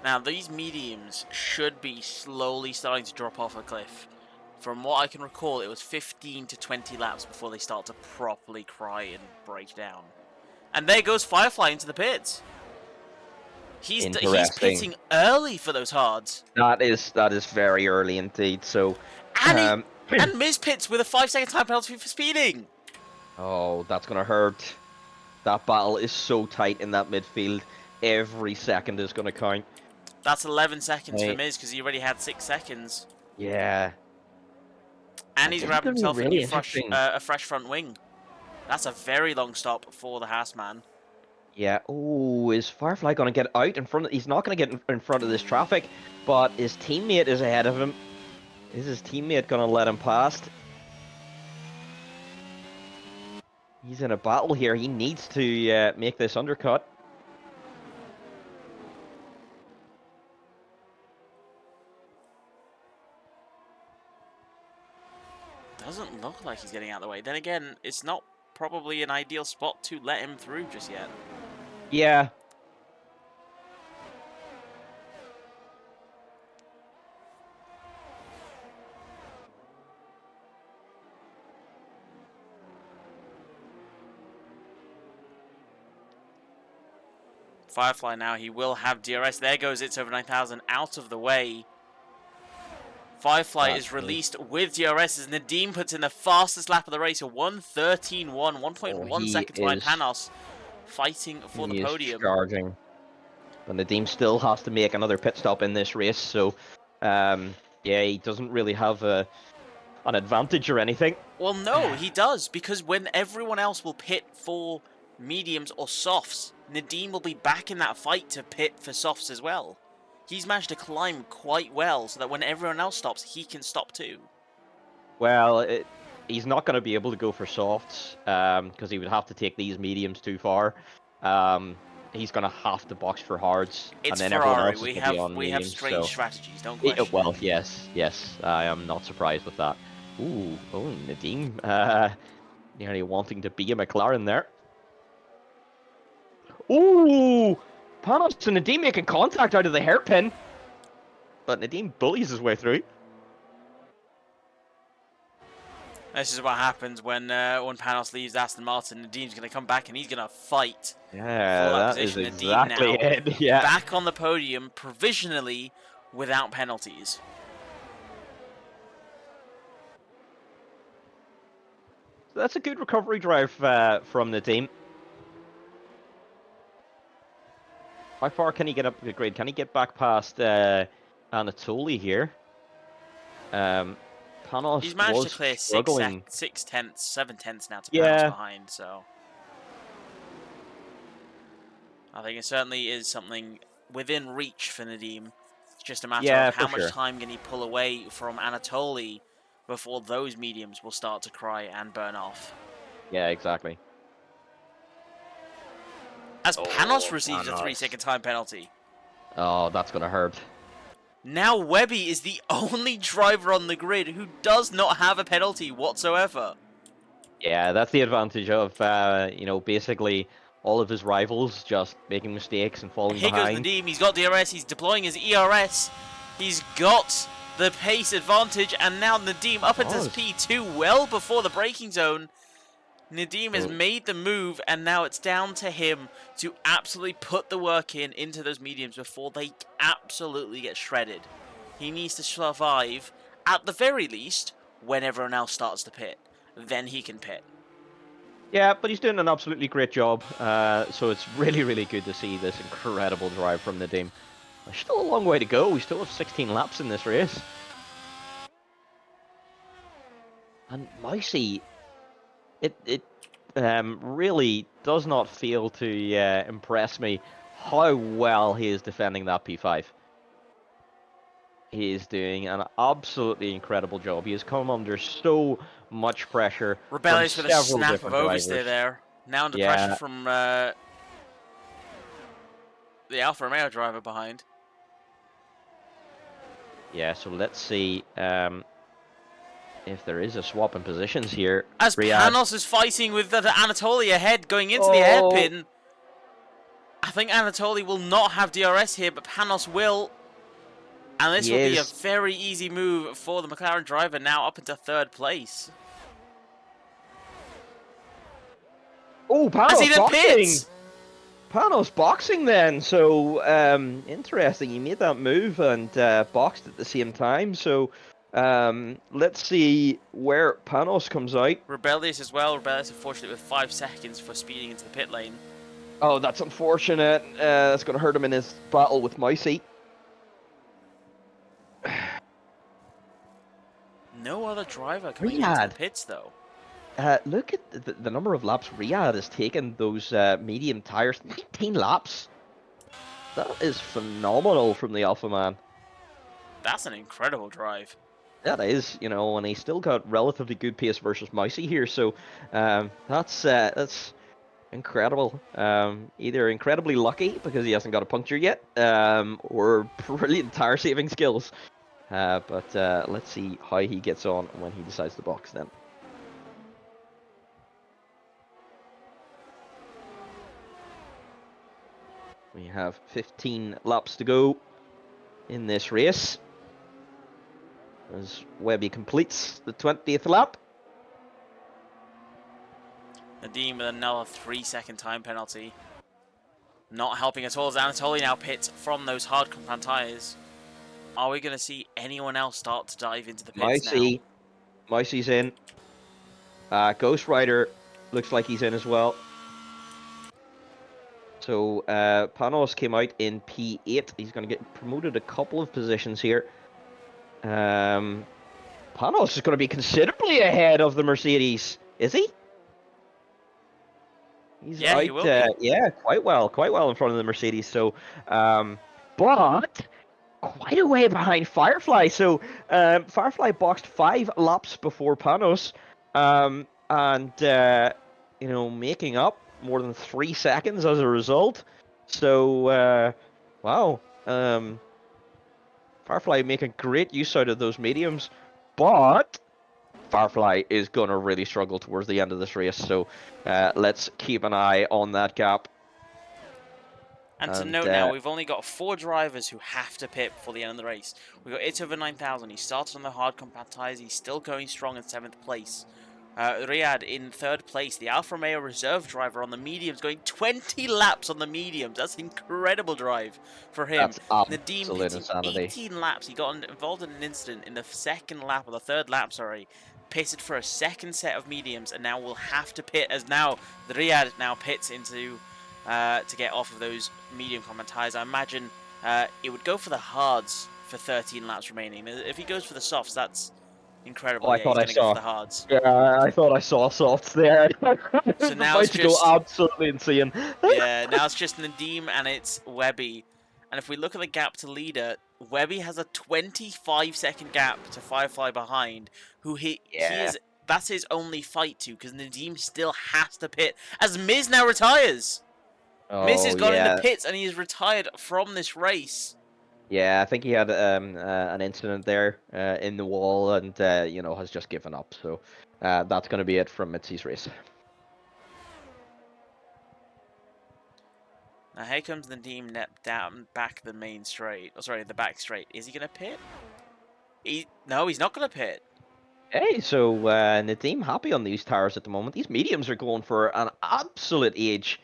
Now, these mediums should be slowly starting to drop off a cliff. From what I can recall, it was 15 to 20 laps before they start to properly cry and break down. And there goes Firefly into the pits. He's pitting early for those hards. That is very early indeed. So, and Miz pits with a 5-second time penalty for speeding. Oh, that's gonna hurt. That battle is so tight in that midfield. Every second is gonna count. That's 11 seconds for Miz because he already had 6 seconds. Yeah. And he's grabbed himself a fresh front wing. That's a very long stop for the Haasman. Yeah. Oh, is Firefly going to get out in front? He's not going to get in front of this traffic, but his teammate is ahead of him. Is his teammate going to let him past? He's in a battle here. He needs to make this undercut. Doesn't look like he's getting out of the way. Then again, it's not probably an ideal spot to let him through just yet. Yeah. Firefly now, he will have DRS. There goes It's Over 9,000 out of the way. Firefly is released with DRS as Nadim puts in the fastest lap of the race, a 1:13.1, 1.1 seconds behind Panos, fighting for the podium. Charging. But Nadim still has to make another pit stop in this race, so yeah, he doesn't really have an advantage or anything. Well, no, he does, because when everyone else will pit for mediums or softs, Nadim will be back in that fight to pit for softs as well. He's managed to climb quite well so that when everyone else stops, he can stop too. Well, he's not going to be able to go for softs because he would have to take these mediums too far. He's going to have to box for hards. It's and then Ferrari. Everyone else is We have mediums, strange strategies, don't question. Well, yes, I am not surprised with that. Ooh, oh, Nadim nearly wanting to be a McLaren there. Ooh! Panos and Nadim making contact out of the hairpin. But Nadim bullies his way through. This is what happens when Panos leaves Aston Martin. Nadim's going to come back and he's going to fight. Yeah, that is exactly it. Yeah. Back on the podium, provisionally, without penalties. So that's a good recovery drive from the team. How far can he get up the grid? Can he get back past Anatoly here? Panos He's managed to clear 6 tenths, 7 tenths now to Panos behind, so I think it certainly is something within reach for Nadim. It's just a matter of how much time can he pull away from Anatoly before those mediums will start to cry and burn off. Yeah, exactly. As Panos receives a 3-second time penalty. Oh, that's going to hurt. Now Webby is the only driver on the grid who does not have a penalty whatsoever. Yeah, that's the advantage of, basically all of his rivals just making mistakes and falling behind. Here goes Nadim, he's got DRS, he's deploying his ERS, he's got the pace advantage, and now Nadim up into P2 well before the braking zone. Nadim has made the move, and now it's down to him to absolutely put the work into those mediums before they absolutely get shredded. He needs to survive, at the very least, when everyone else starts to pit. Then he can pit. Yeah, but he's doing an absolutely great job. So it's really, really good to see this incredible drive from Nadim. There's still a long way to go. We still have 16 laps in this race. And Mousy, it really does not fail to impress me how well he is defending that P5. He is doing an absolutely incredible job. He has come under so much pressure from Rebellious with a several snap of different oversteer drivers. there. Now under pressure Yeah, from the Alfa Romeo driver behind. yeah. So let's see if there is a swap in positions here. As Riyadh. Panos is fighting with Anatoly ahead, going into the Oh, hairpin. I think Anatoly will not have DRS here, but Panos will. And this he will be a is. very easy move for the McLaren driver, now up into third place. Oh, As he Panos then boxing. pits! Panos boxing then. So interesting. He made that move and boxed at the same time. So let's see where Panos comes out. Rebellious as well. Rebellious, unfortunately, with 5 seconds for speeding into the pit lane. Oh, that's unfortunate. That's going to hurt him in his battle with Mousy. No other driver coming into Riyadh. the pits, though. Look at the number of laps Riyadh has taken those medium tires. 19 laps. That is phenomenal from the Alpha Man. That's an incredible drive. That is, and he's still got relatively good pace versus Mousy here. So that's incredible. Either incredibly lucky because he hasn't got a puncture yet, or brilliant tire saving skills. But let's see how he gets on when he decides to box then. We have 15 laps to go in this race as Webby completes the 20th lap. Nadim with another 3-second time penalty. Not helping at all as Anatoly now pits from those hard compound tyres. Are we going to see anyone else start to dive into the pits now? Mousy's in. Ghost Rider looks like he's in as well. So Panos came out in P8. He's going to get promoted a couple of positions here. Panos is going to be considerably ahead of the Mercedes. Is he? He's Yeah, out, he will be. yeah, quite well in front of the Mercedes. So, but quite a way behind Firefly. So, Firefly boxed 5 laps before Panos, and making up more than 3 seconds as a result. So, wow, Firefly making great use out of those mediums, but Firefly is going to really struggle towards the end of this race, so let's keep an eye on that gap. And to note now, we've only got 4 drivers who have to pit before the end of the race. We've got It over 9000. He started on the hard compact tyres. He's still going strong in 7th place. Riyadh in 3rd place. The Alfa Romeo reserve driver on the mediums, going 20 laps on the mediums. That's an incredible drive for him. That's Nadim absolute pitting insanity. 18 laps. He got involved in an incident in the 2nd lap, or the 3rd lap, sorry. Pitted for a 2nd set of mediums, and now will have to pit, as now the Riyadh now pits into to get off of those medium compound tyres. I imagine it would go for the hards for 13 laps remaining. If he goes for the softs, that's incredible. Oh, Yeah, he's going to go for the hards. Yeah, I thought I saw softs there. So now about it's to just go absolutely insane. yeah, now it's just Nadim and it's Webby. And if we look at the gap to leader, Webby has a 25-second gap to Firefly behind, who that's his only fight to, because Nadim still has to pit, as Miz now retires. Miz has gone in the pits and he's retired from this race. Yeah, I think he had an incident there in the wall and has just given up. So that's going to be it from Mitzi's race. Now here comes Nadim down back the main straight. Oh, sorry, the back straight. Is he going to pit? No, he's not going to pit. Hey, so Nadeem happy on these tires at the moment. These mediums are going for an absolute age.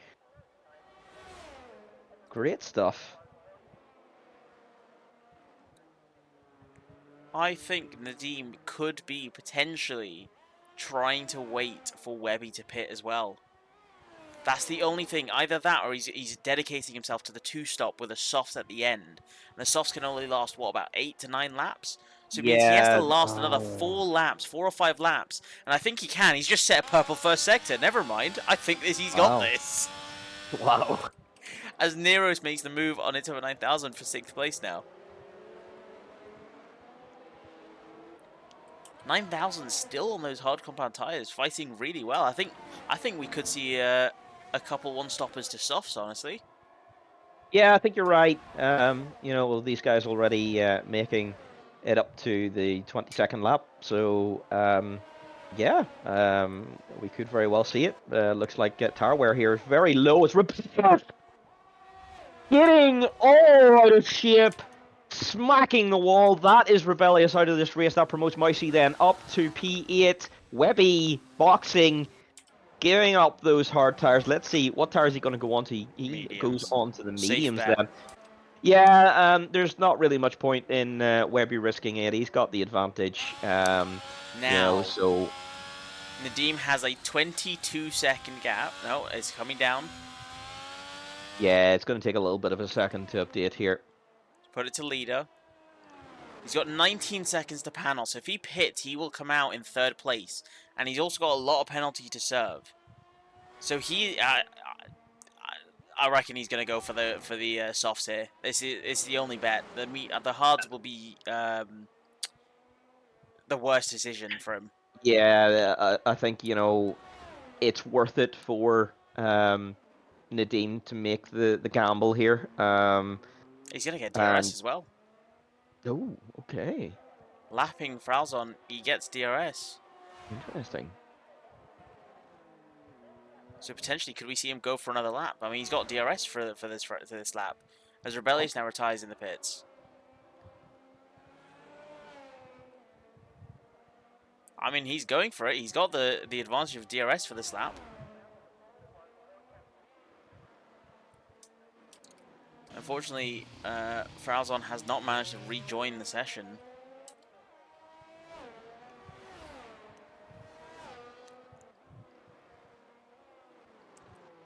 Great stuff. I think Nadeem could be potentially trying to wait for Webby to pit as well. That's the only thing. Either that or he's dedicating himself to the two-stop with a soft at the end. And the softs can only last, what, about 8 to 9 laps? So it means he has to Yeah. last another 4 laps, 4 or 5 laps. And I think he can. He's just set a purple first sector. Never mind. I think he's got Wow. this. Wow. As Neros makes the move on into a 9000 for 6th place now. 9000 still on those hard compound tires, fighting really well. I think we could see a couple one-stoppers to softs, honestly. Yeah, I think you're right. Well, these guys already making it up to the 22nd lap, so yeah, we could very well see it. Looks like tire wear here is very low. It's getting all out of shape, smacking the wall. That is Rebellious out of this race. That promotes Mousy then up to P8. Webby boxing, giving up those hard tires. Let's see, what tire is he going to go on to? He goes Mediums. on to the Safe mediums bet. then. Yeah, there's not really much point in Webby risking it. He's got the advantage. Now, So Nadeem has a 22-second gap. No, it's coming down. yeah, it's going to take a little bit of a second to update here. Put it to leader. He's got 19 seconds to panel, so if he pits, he will come out in 3rd place. And he's also got a lot of penalty to serve. So I reckon he's going to go for the softs here. This is the only bet. The hards will be the worst decision for him. Yeah, I think it's worth it for Nadeem to make the gamble here. He's going to get DRS And as well. oh, okay, Lapping Fralzon, he gets DRS. interesting. So potentially, could we see him go for another lap? I mean, he's got DRS for this lap, as Rebellious now retires in the pits. I mean, he's going for it. He's got the advantage of DRS for this lap. Unfortunately, Fralzon has not managed to rejoin the session.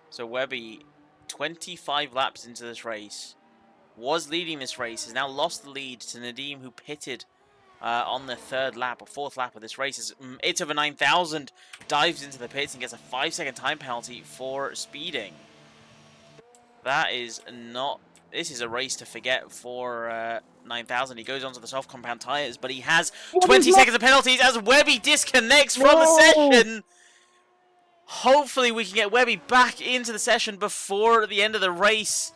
So Webby, 25 laps into this race, was leading this race, has now lost the lead to Nadeem, who pitted on the 3rd lap or 4th lap of this race. As It's over 9000 dives into the pits and gets a 5-second time penalty for speeding. That is not... This is a race to forget for 9000. He goes onto the soft compound tires, but he has 20 seconds of penalties as Webby disconnects from the session. Hopefully we can get Webby back into the session before the end of the race,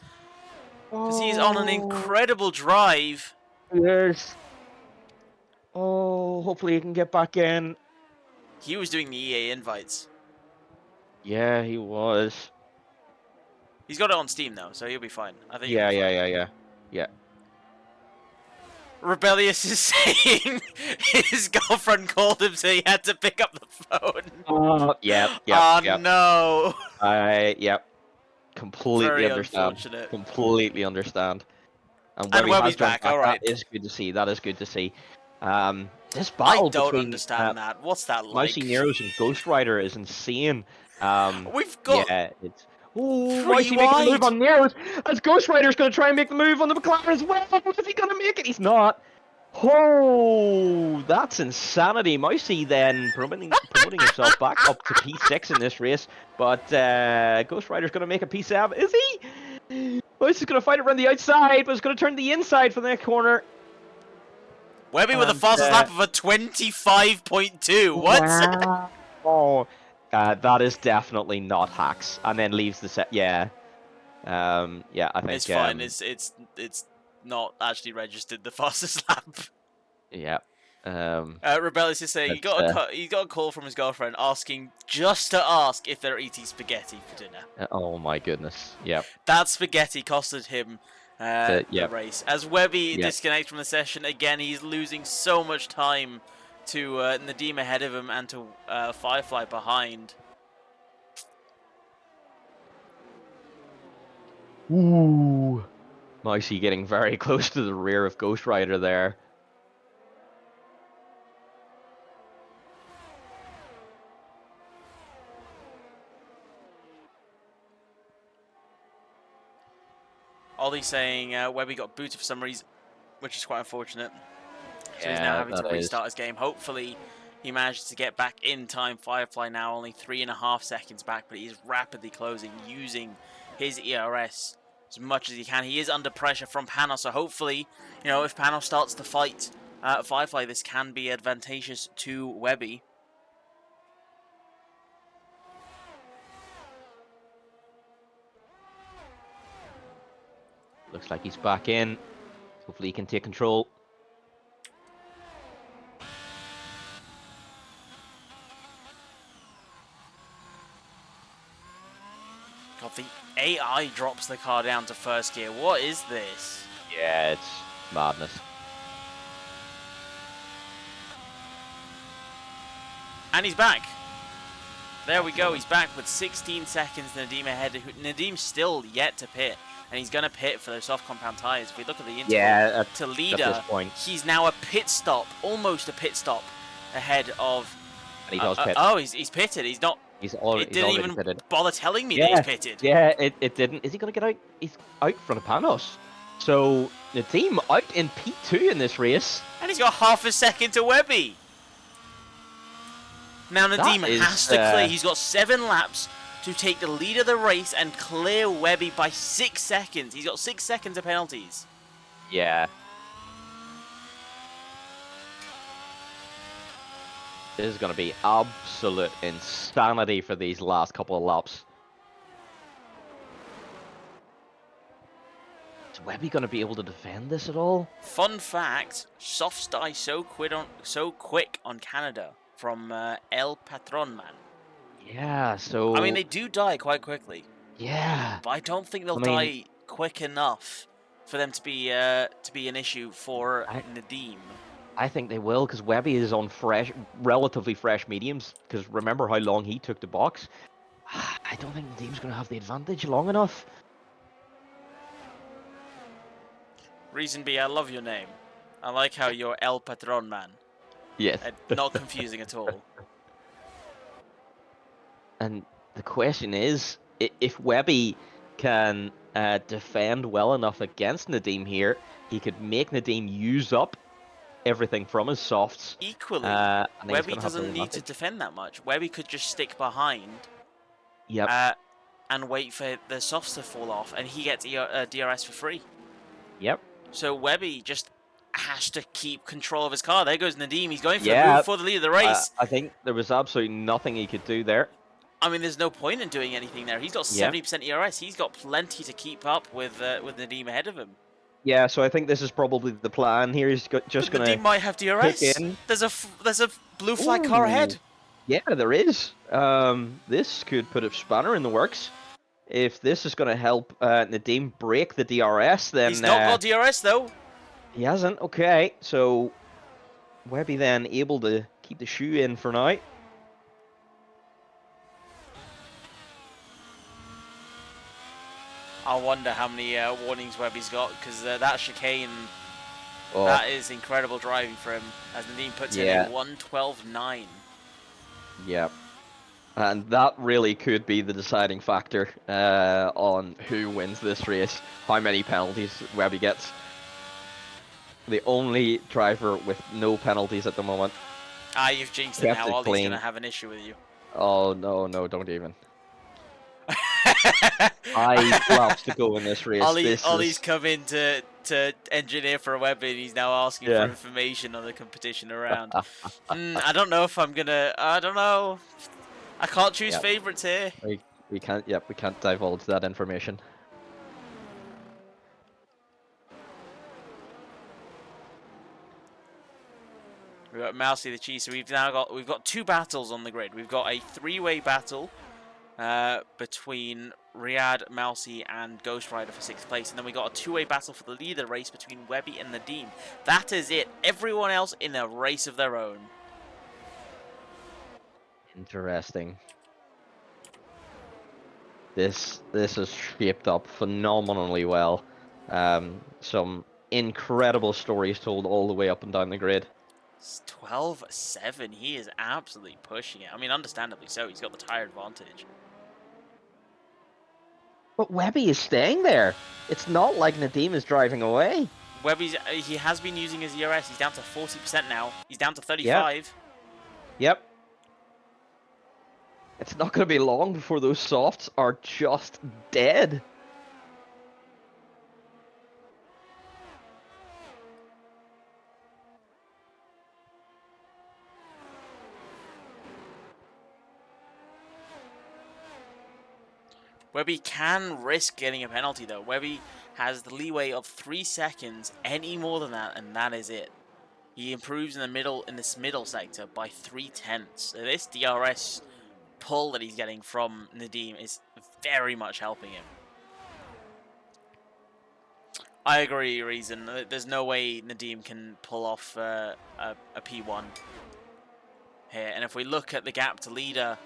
because he's on an incredible drive. Yes. Oh, hopefully he can get back in. He was doing the EA invites. Yeah, he was. He's got it on Steam though, so he'll be fine. I think. Yeah. Rebellious is saying his girlfriend called him, so he had to pick up the phone. Yeah. No. Yep. Completely Very understand. unfortunate. Completely understand. And And Webby has Webby's gone back. All right. That is good to see. That is good to see. This I battle don't between understand that. What's that like? Mousy Neros and Ghost Rider is insane. We've got It's... Oh, 3 Mousy making the move wide. on Neros, as Ghost Rider's going to try and make the move on the McLaren as well. Is he going to make it? He's not. Oh, that's insanity. Mousy then promoting himself back up to P6 in this race, but Ghost Rider's going to make a P7. Is he? Mousey's going to fight it around the outside, but it's going to turn to the inside for the next corner. Webby with the fastest lap of a 25.2. What? Wow. Oh, that is definitely not hacks. And then leaves the set. Yeah. Yeah, I think It's fine. It's not actually registered the fastest lap. Yeah. Rebellious is saying he got a call from his girlfriend asking just to ask if they're eating spaghetti for dinner. Oh my goodness. Yep. That spaghetti costed him the Yep. race. As Webby Yep. disconnects from the session again, he's losing so much time to Nadim ahead of him and to Firefly behind. Ooh. Mousy getting very close to the rear of Ghost Rider there. Ollie saying Webby got booted for some reason, which is quite unfortunate. So he's now Yeah, having to that is. restart his game. Hopefully, he manages to get back in time. Firefly now only 3.5 seconds back, but he's rapidly closing, using his ERS as much as he can. He is under pressure from Panos, so hopefully, if Panos starts to fight Firefly, this can be advantageous to Webby. Looks like he's back in. Hopefully he can take control. God, the AI drops the car down to first gear. What is this? Yeah, it's madness. And he's back. There we go. He's back with 16 seconds. Nadim ahead. Nadim's still yet to pit, and he's going to pit for those soft compound tires. If we look at the interval to leader, he's now a pit stop, almost a pit stop ahead of. And he does pit. Oh, he's pitted. He's not. It didn't even pitted. bother telling me that he's pitted. Yeah, it didn't. Is he going to get out? He's out front of Panos. So Nadim out in P2 in this race. And he's got half a second to Webby. Now Nadim has to clear. He's got 7 laps to take the lead of the race and clear Webby by 6 seconds. He's got 6 seconds of penalties. Yeah. This is going to be absolute insanity for these last couple of laps. Is Webby going to be able to defend this at all? Fun fact, softs die so quick on Canada from El Patron Man. Yeah, so... I mean, they do die quite quickly. Yeah. But I don't think they'll die quick enough for them to be an issue for Nadim. I think they will, because Webby is on relatively fresh mediums, because remember how long he took the box. I don't think Nadim's going to have the advantage long enough. Reason B, I love your name. I like how you're El Patron Man. Yes. Not confusing at all. And the question is, if Webby can defend well enough against Nadim here, he could make Nadim use up everything from his softs. Equally, Webby doesn't need to defend that much. Webby could just stick behind. Yep. And wait for the softs to fall off, and he gets DRS for free. Yep. So Webby just has to keep control of his car. There goes Nadim. He's going for the move for the lead of the race. I think there was absolutely nothing he could do there. I mean, there's no point in doing anything there. He's got 70% ERS. He's got plenty to keep up with Nadim ahead of him. Yeah, so I think this is probably the plan here. He's just going to... Nadim might have DRS. There's a blue flag car ahead. Yeah, there is. This could put a spanner in the works. If this is going to help Nadim break the DRS, then... He's not got DRS, though. He hasn't. Okay, so Webby then able to keep the shoe in for now. I wonder how many warnings Webby's got, because that chicane, that is incredible driving for him, as Nadim puts in a 1:12.9. Yeah. And that really could be the deciding factor on who wins this race, how many penalties Webby gets. The only driver with no penalties at the moment. You've jinxed it now. Ollie's going to have an issue with you. Oh, no, don't even. 5 laps to go in this race. Ollie's come in to engineer for a Webby, and he's now asking for information on the competition around. I don't know if I'm going to... I don't know. I can't choose favourites here. We can't. Yep, we can't divulge that information. We've got Mousy the Cheeser. We've got 2 battles on the grid. We've got a 3-way battle between Riyadh, Mousy, and Ghost Rider for 6th place, and then we got a 2-way battle for the leader race between Webby and Nadim. That is it. Everyone else in a race of their own. Interesting. This is shaped up phenomenally well. Some incredible stories told all the way up and down the grid. It's 12-7. He is absolutely pushing it. I mean, understandably so. He's got the tire advantage. But Webby is staying there. It's not like Nadim is driving away. Webby's he has been using his ERS. He's down to 40% now. He's down to 35. Yep. It's not going to be long before those softs are just dead. Webby can risk getting a penalty though. Webby has the leeway of 3 seconds. Any more than that, and that is it. He improves in this middle sector by 3/10. So this DRS pull that he's getting from Nadim is very much helping him. I agree, Reason. There's no way Nadim can pull off a P1 here. And if we look at the gap to leader,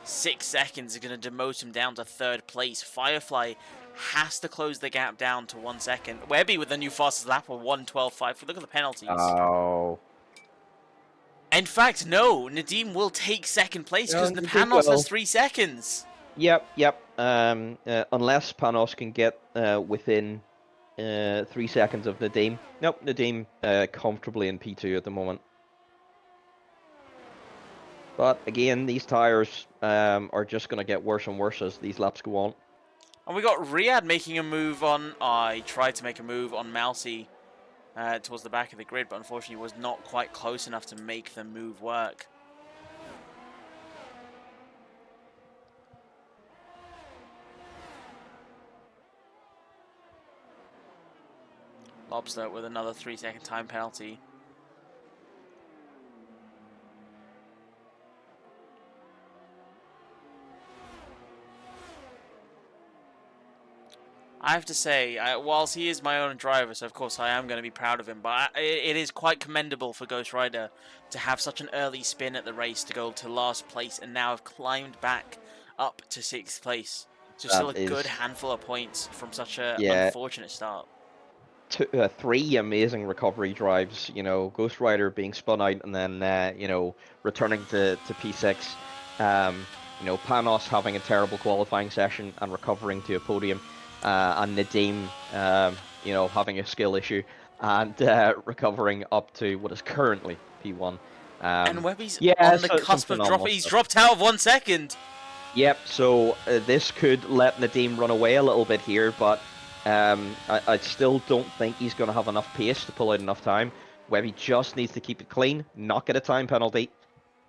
6 seconds are going to demote him down to 3rd place. Firefly has to close the gap down to 1 second. Webby with the new fastest lap of 1:12.5. If we look at the penalties. Oh. In fact, no. Nadim will take 2nd place because No, the Nadim Panos will. has 3 seconds. Yep. Unless Panos can get within 3 seconds of Nadim. Nope, Nadim comfortably in P2 at the moment. But again, these tires are just going to get worse and worse as these laps go on. And we got Riyadh making a move on... I tried to make a move on Mousy towards the back of the grid, but unfortunately was not quite close enough to make the move work. Lobster with another 3-second time penalty. I have to say, whilst he is my own driver, so of course I am going to be proud of him, but it is quite commendable for Ghost Rider to have such an early spin at the race to go to last place and now have climbed back up to 6th place. So still a good handful of points from such an unfortunate start. 3 amazing recovery drives, you know, Ghost Rider being spun out and then, you know, returning to P6. You know, Panos having a terrible qualifying session and recovering to a podium. And Nadim, you know, having a skill issue and recovering up to what is currently P1. And Webby's on the cusp of dropping. He's dropped out of 1 second. Yep, so this could let Nadim run away a little bit here, but I still don't think he's going to have enough pace to pull out enough time. Webby just needs to keep it clean, not get a time penalty.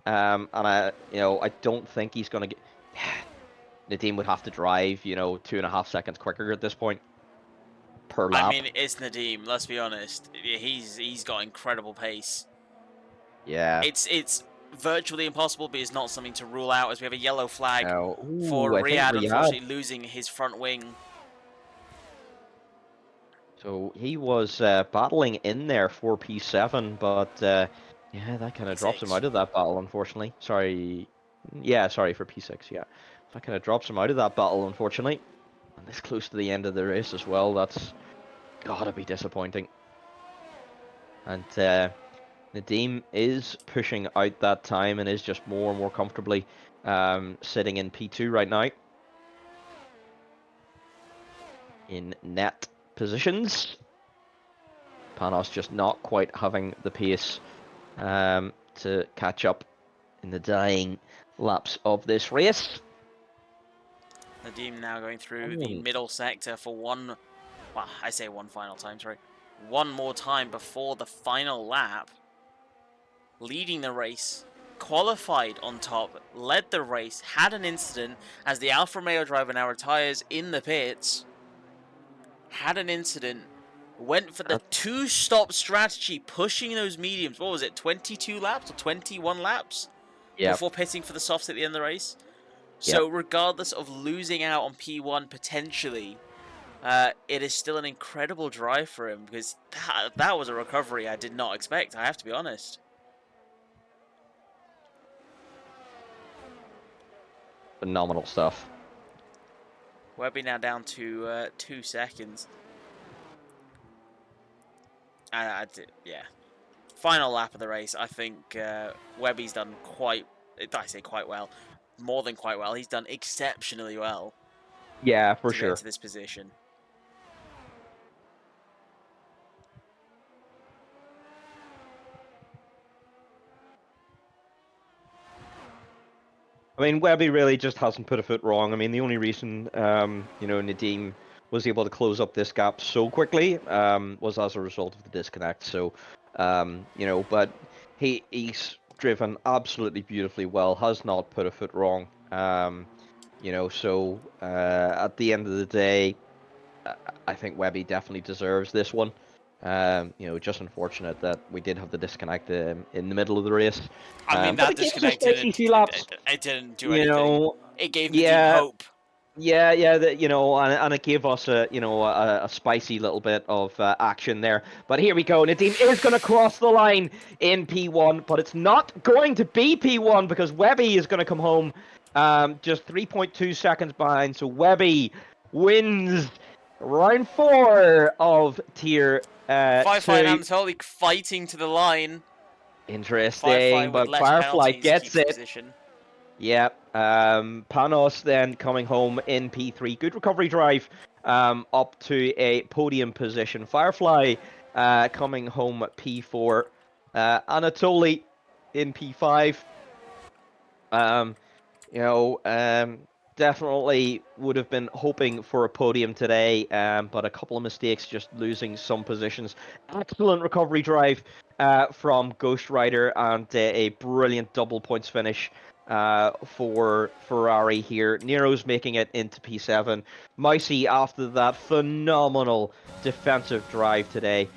And I don't think he's going to get... Nadim would have to drive, you know, 2.5 seconds quicker at this point per lap. I mean, it's Nadim. Let's be honest. He's got incredible pace. Yeah. It's virtually impossible, but it's not something to rule out as we have a yellow flag for Riyadh, Riyadh, unfortunately losing his front wing. So he was battling in there for P7, but yeah, that kind of drops him out of that battle, unfortunately. Sorry for P6, yeah. That kind of drops him out of that battle, unfortunately. And this close to the end of the race as well, that's gotta be disappointing. And Nadim is pushing out that time and is just more and more comfortably sitting in P2 right now. In net positions. Panos just not quite having the pace to catch up in the dying laps of this race. Nadim now going through the middle sector for one more time before the final lap. Leading the race, qualified on top, led the race, had an incident as the Alfa Romeo driver now retires in the pits. Had an incident, went for the 2-stop strategy, pushing those mediums. What was it, 22 laps or 21 laps? Before pitting for the softs at the end of the race. So regardless of losing out on P1 potentially, it is still an incredible drive for him because that was a recovery I did not expect, I have to be honest. phenomenal stuff. Webby now down to 2 seconds. Yeah. Final lap of the race. I think Webby's done quite. I say quite well. More than quite well. He's done exceptionally well Yeah, for to get sure. into this position. I mean, Webby really just hasn't put a foot wrong. I mean, the only reason, Nadeem was able to close up this gap so quickly was as a result of the disconnect. So, but he's driven absolutely beautifully well, has not put a foot wrong. So at the end of the day, I think Webby definitely deserves this one. Just unfortunate that we did have the disconnect in the middle of the race. I mean, But that it gave us a disconnect spicy didn't. few laps. It didn't do You anything. know, It gave Nadeem yeah, hope. yeah, that and it gave us a spicy little bit of action there. But here we go. Nadeem is going to cross the line in P1, but it's not going to be P1 because Webby is going to come home just 3.2 seconds behind. So Webby wins round 4 of tier Firefly and 2. Anatoly fighting to the line. Firefly Interesting, with but less Firefly penalties gets keeps the it. position. Yeah. Panos then coming home in P3. Good recovery drive up to a podium position. Firefly coming home P4. Anatoly in P5. Um, definitely would have been hoping for a podium today, but a couple of mistakes, just losing some positions. Excellent recovery drive from Ghost Rider and a brilliant double points finish for Ferrari here. Nero's making it into P7. Mousy, after that phenomenal defensive drive today,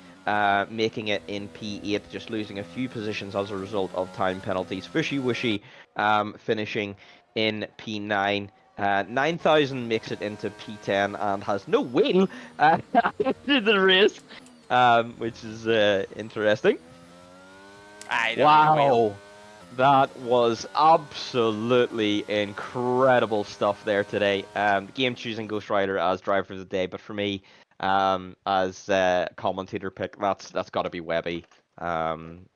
making it in P8, just losing a few positions as a result of time penalties. Fishy Wishy finishing in P9. 9,000 makes it into P10 and has no win to the race, which is interesting. I don't need a wheel. Wow, that was absolutely incredible stuff there today. Game choosing Ghost Rider as driver of the day, but for me, as commentator pick, that's got to be Webby. Didn't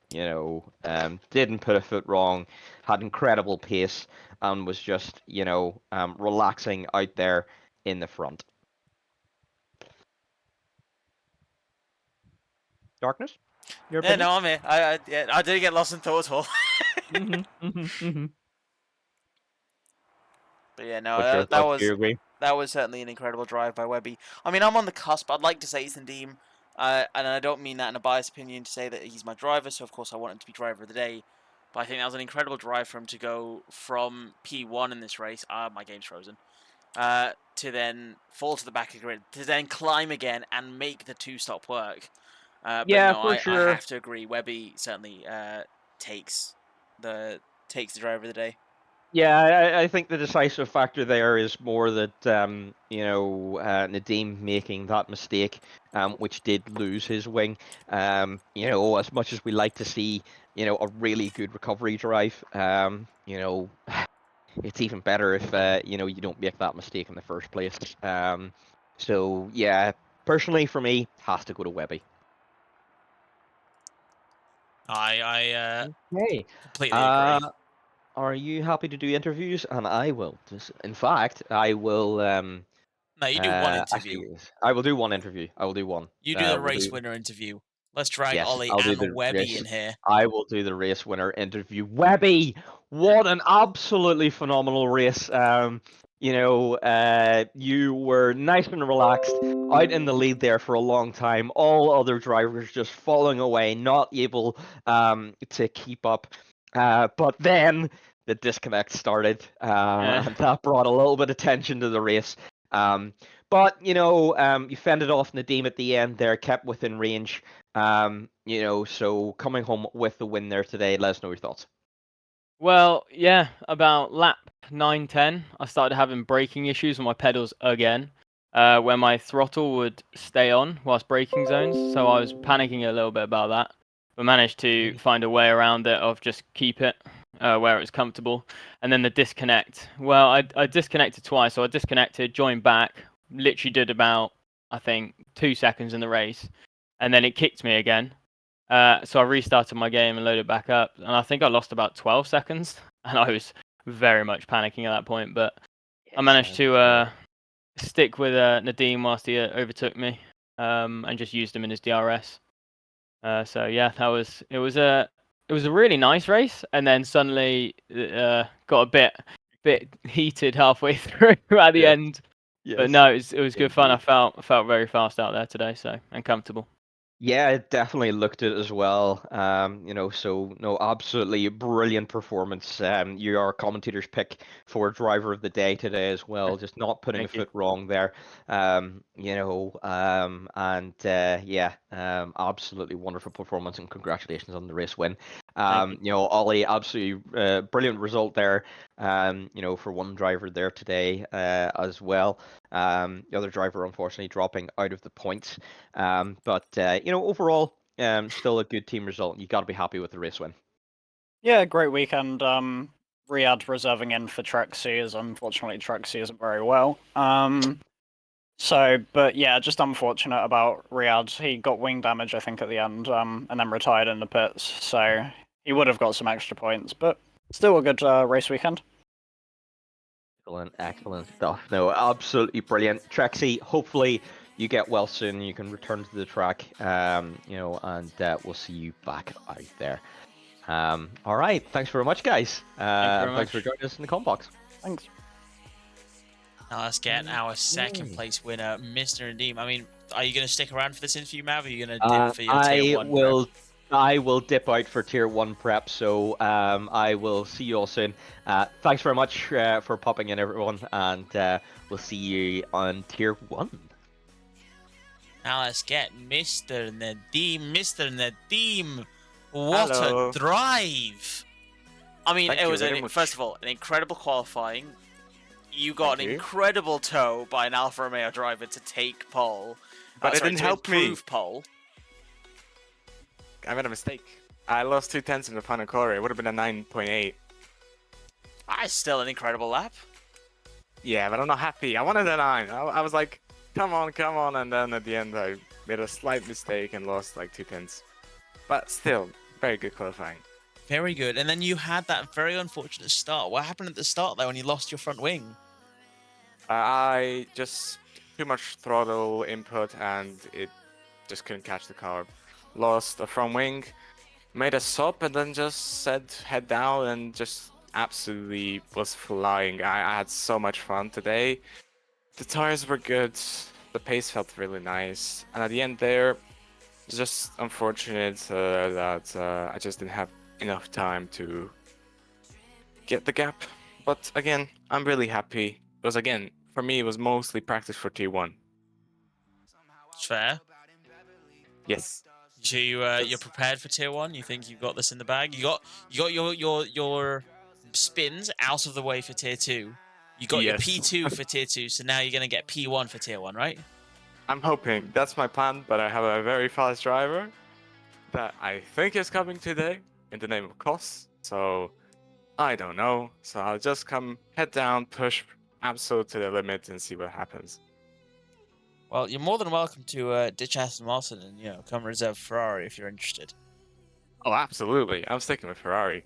put a foot wrong, had incredible pace, and was just relaxing out there in the front. Darkness, your Yeah, opinion? no, I'm here. I didn't get lost in thought at all. But yeah, no, What's your that thoughts? Do was you agree? that was certainly an incredible drive by Webby. I mean, I'm on the cusp. I'd like to say it's Nadeem, and I don't mean that in a biased opinion to say that he's my driver. So of course I want him to be driver of the day. But I think that was an incredible drive for him to go from P1 in this race. My game's frozen. To then fall to the back of the grid, to then climb again and make the two-stop work. But Yeah, no, for I sure. have to agree. Webby certainly takes the driver of the day. Yeah, I think the decisive factor there is more that Nadeem making that mistake, which did lose his wing. As much as we like to see, a really good recovery drive, it's even better if you don't make that mistake in the first place. So yeah, personally for me, has to go to Webby. I Okay. completely Uh, agree. are you happy to do interviews? And I will. In fact, I will. No, you do one Actually, interview. yes. I will do one interview. I will do one. You do the We'll race do. winner interview. Let's drag Yes, Ollie I'll do and the Webby race. in here. I will do the race winner interview. Webby, what an absolutely phenomenal race. You were nice and relaxed, out in the lead there for a long time. All other drivers just falling away, not able to keep up. But then the disconnect started, and that brought a little bit of tension to the race. But you fended off Nadeem at the end there, kept within range. So coming home with the win there today, let us know your thoughts. Well, yeah, about lap 9, 10, I started having braking issues with my pedals again, where my throttle would stay on whilst braking zones. So I was panicking a little bit about that, but managed to find a way around it of just keep it where it was comfortable, and then the disconnect. Well, I disconnected twice, so I disconnected, joined back, literally did about I think 2 seconds in the race, and then it kicked me again. So I restarted my game and loaded back up, and I think I lost about 12 seconds, and I was very much panicking at that point. But I managed to stick with Nadim whilst he overtook me, and just used him in his DRS. So yeah, it was a really nice race, and then suddenly got a bit heated halfway through at the Yes. end. But Yes. no, it was good fun. I Indeed. felt very fast out there today, so and comfortable. Yeah, it definitely looked it as well. So no, absolutely brilliant performance. You are commentator's pick for driver of the day today as well. Just not putting a Thank you. foot wrong there. Absolutely wonderful performance and congratulations on the race win. Thank you. Ollie, absolutely brilliant result there. For one driver there today as well. The other driver unfortunately dropping out of the points. Overall, still a good team result. You got to be happy with the race win. Yeah, great weekend. Riyadh reserving in for Trexie, as unfortunately Trexie isn't very well. But yeah, just unfortunate about Riyadh. He got wing damage, I think, at the end, and then retired in the pits. So he would have got some extra points, but still a good race weekend. Excellent stuff. No, absolutely brilliant. Trexie, hopefully you get well soon. You can return to the track, and we'll see you back out there. All right. Thanks very much, guys. very Thanks for much. joining us in the com box. Thanks. Now let's get our second place winner, Mr. Nadim. I mean, are you going to stick around for this interview, Mav? Or are you going to dip for your tier 1 prep? I will dip out for tier 1 prep, so I will see you all soon. Thanks very much for popping in, everyone, and we'll see you on tier 1. Now let's get Mr. Nadim. Mr. Nadim, what Hello. a drive! I mean, Thank it you was, very much. first of all, an incredible qualifying. You got Thank an you. incredible tow by an Alfa Romeo driver to take pole. But it sorry, didn't to help me. improve pole. I made a mistake. I lost 2/10 in the final quarter. It would have been a 9.8. Still an incredible lap. Yeah, but I'm not happy. I wanted a 9. I was like, come on, and then at the end I made a slight mistake and lost like 2/10. But still, very good qualifying. Very good. And then you had that very unfortunate start. What happened at the start there when you lost your front wing? I just too much throttle input and it just couldn't catch the car. Lost a front wing, made a stop, and then just said head down and just absolutely was flying. I had so much fun today. The tires were good, the pace felt really nice, and at the end there, it's just unfortunate that I just didn't have enough time to get the gap. But again, I'm really happy. It was again, for me, it was mostly practice for tier 1. Fair. Yes. So you're prepared for tier 1? You think you've got this in the bag? You got your spins out of the way for tier 2. You got your Yes. P2 for tier 2, so now you're gonna get P1 for tier 1, right? I'm hoping. That's my plan, but I have a very fast driver that I think is coming today in the name of Kos. So I don't know. So I'll just come head down, push absolute to the limit and see what happens. Well, you're more than welcome to ditch Aston Martin and come reserve Ferrari if you're interested. Oh, absolutely. I'm sticking with Ferrari.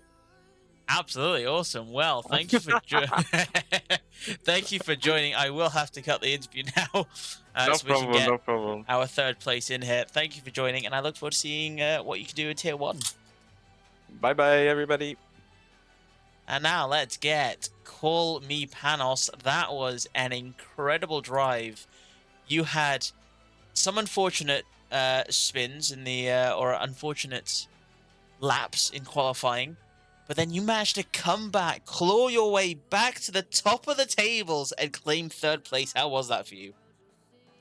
Absolutely awesome. Well, thank you for thank you for joining. I will have to cut the interview now, No so we can problem, get no problem. our third place in here. Thank you for joining, and I look forward to seeing what you can do in tier 1. Bye bye, everybody. And now let's get Call Me Panos. That was an incredible drive. You had some unfortunate spins in the or unfortunate laps in qualifying, but then you managed to come back, claw your way back to the top of the tables, and claim third place. How was that for you?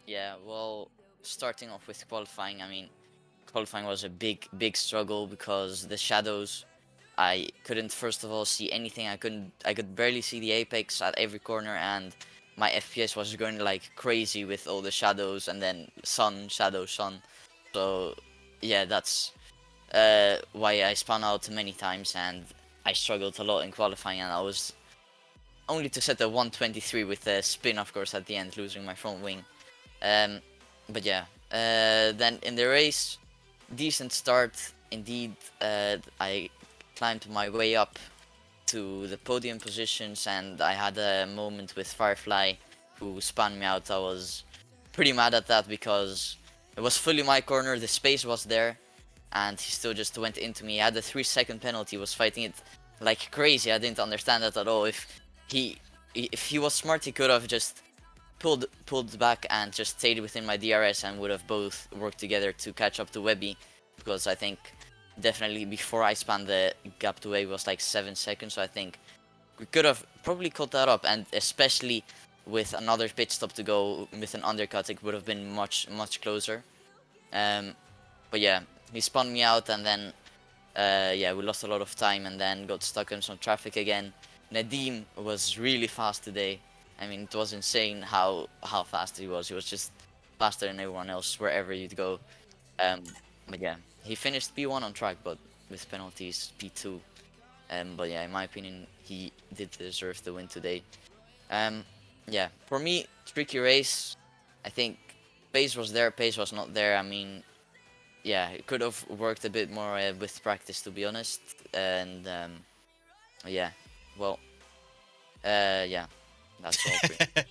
Yeah, well, starting off with qualifying, I mean, qualifying was a big struggle because the shadows, I couldn't first of all see anything. I could barely see the apex at every corner, and my FPS was going like crazy with all the shadows and then sun, shadow, sun. So yeah, that's why I spun out many times, and I struggled a lot in qualifying, and I was only to set a 123 with a spin, of course, at the end, losing my front wing. But yeah, then in the race, decent start indeed. I climbed my way up to the podium positions, and I had a moment with Firefly, who spun me out. I was pretty mad at that because it was fully my corner, the space was there, and he still just went into me. He had a 3-second penalty, was fighting it like crazy. I didn't understand that at all. He if he was smart, he could have just pulled back and just stayed within my DRS, and would have both worked together to catch up to Webby, because I think definitely before I spanned the gap to Webby was like 7 seconds, so I think we could have probably caught that up, and especially with another pit stop to go with an undercut, it would have been much closer. But yeah, he spun me out, and then yeah, we lost a lot of time, and then got stuck in some traffic again. Nadim was really fast today. I mean, it was insane how fast he was. He was just faster than everyone else wherever you'd go. But yeah, he finished P1 on track, but with penalties P2. But yeah, in my opinion, he did deserve the win today. Yeah, for me, tricky race. I think pace was there, pace was not there. I mean, yeah, it could have worked a bit more with practice, to be honest. And yeah, well, yeah, that's all.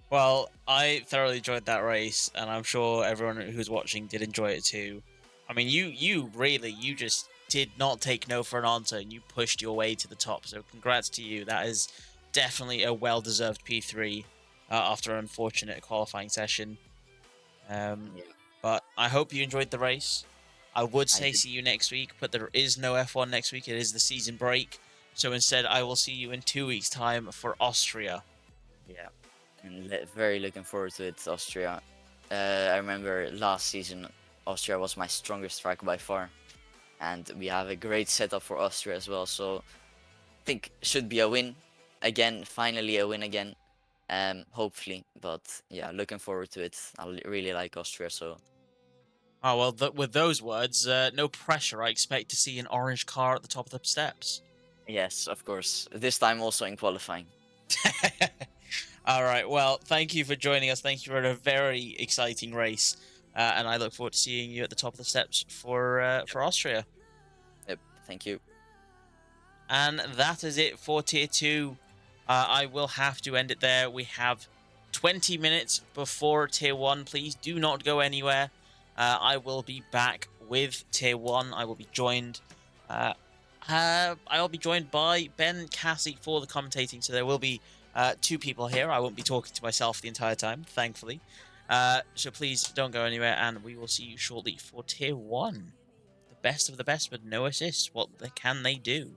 Well, I thoroughly enjoyed that race, and I'm sure everyone who's watching did enjoy it too. I mean, you just did not take no for an answer, and you pushed your way to the top. So congrats to you. That is definitely a well-deserved P3 after an unfortunate qualifying session. Yeah. But I hope you enjoyed the race. I would I say did. see you next week, but there is no F1 next week. It is the season break. So instead, I will see you in 2 weeks' time for Austria. Yeah, and very looking forward to it, Austria. I remember last season, Austria was my strongest track by far, and we have a great setup for Austria as well. So I think should be a win again, finally a win again. Hopefully, but yeah, looking forward to it. Really like Austria, so Oh, well, with those words, no pressure. I expect to see an orange car at the top of the steps. yes, of course. This time also in qualifying. All right. Well, thank you for joining us. Thank you for a very exciting race, and I look forward to seeing you at the top of the steps for Austria. Yep, thank you. And that is it for Tier 2. I will have to end it there. We have 20 minutes before Tier 1. Please do not go anywhere. I will be back with Tier 1. I will be joined. I'll be joined by Ben Cassie for the commentating. So there will be 2 people here. I won't be talking to myself the entire time, thankfully. So please don't go anywhere, and we will see you shortly for Tier 1. The best of the best with no assists. What can they do?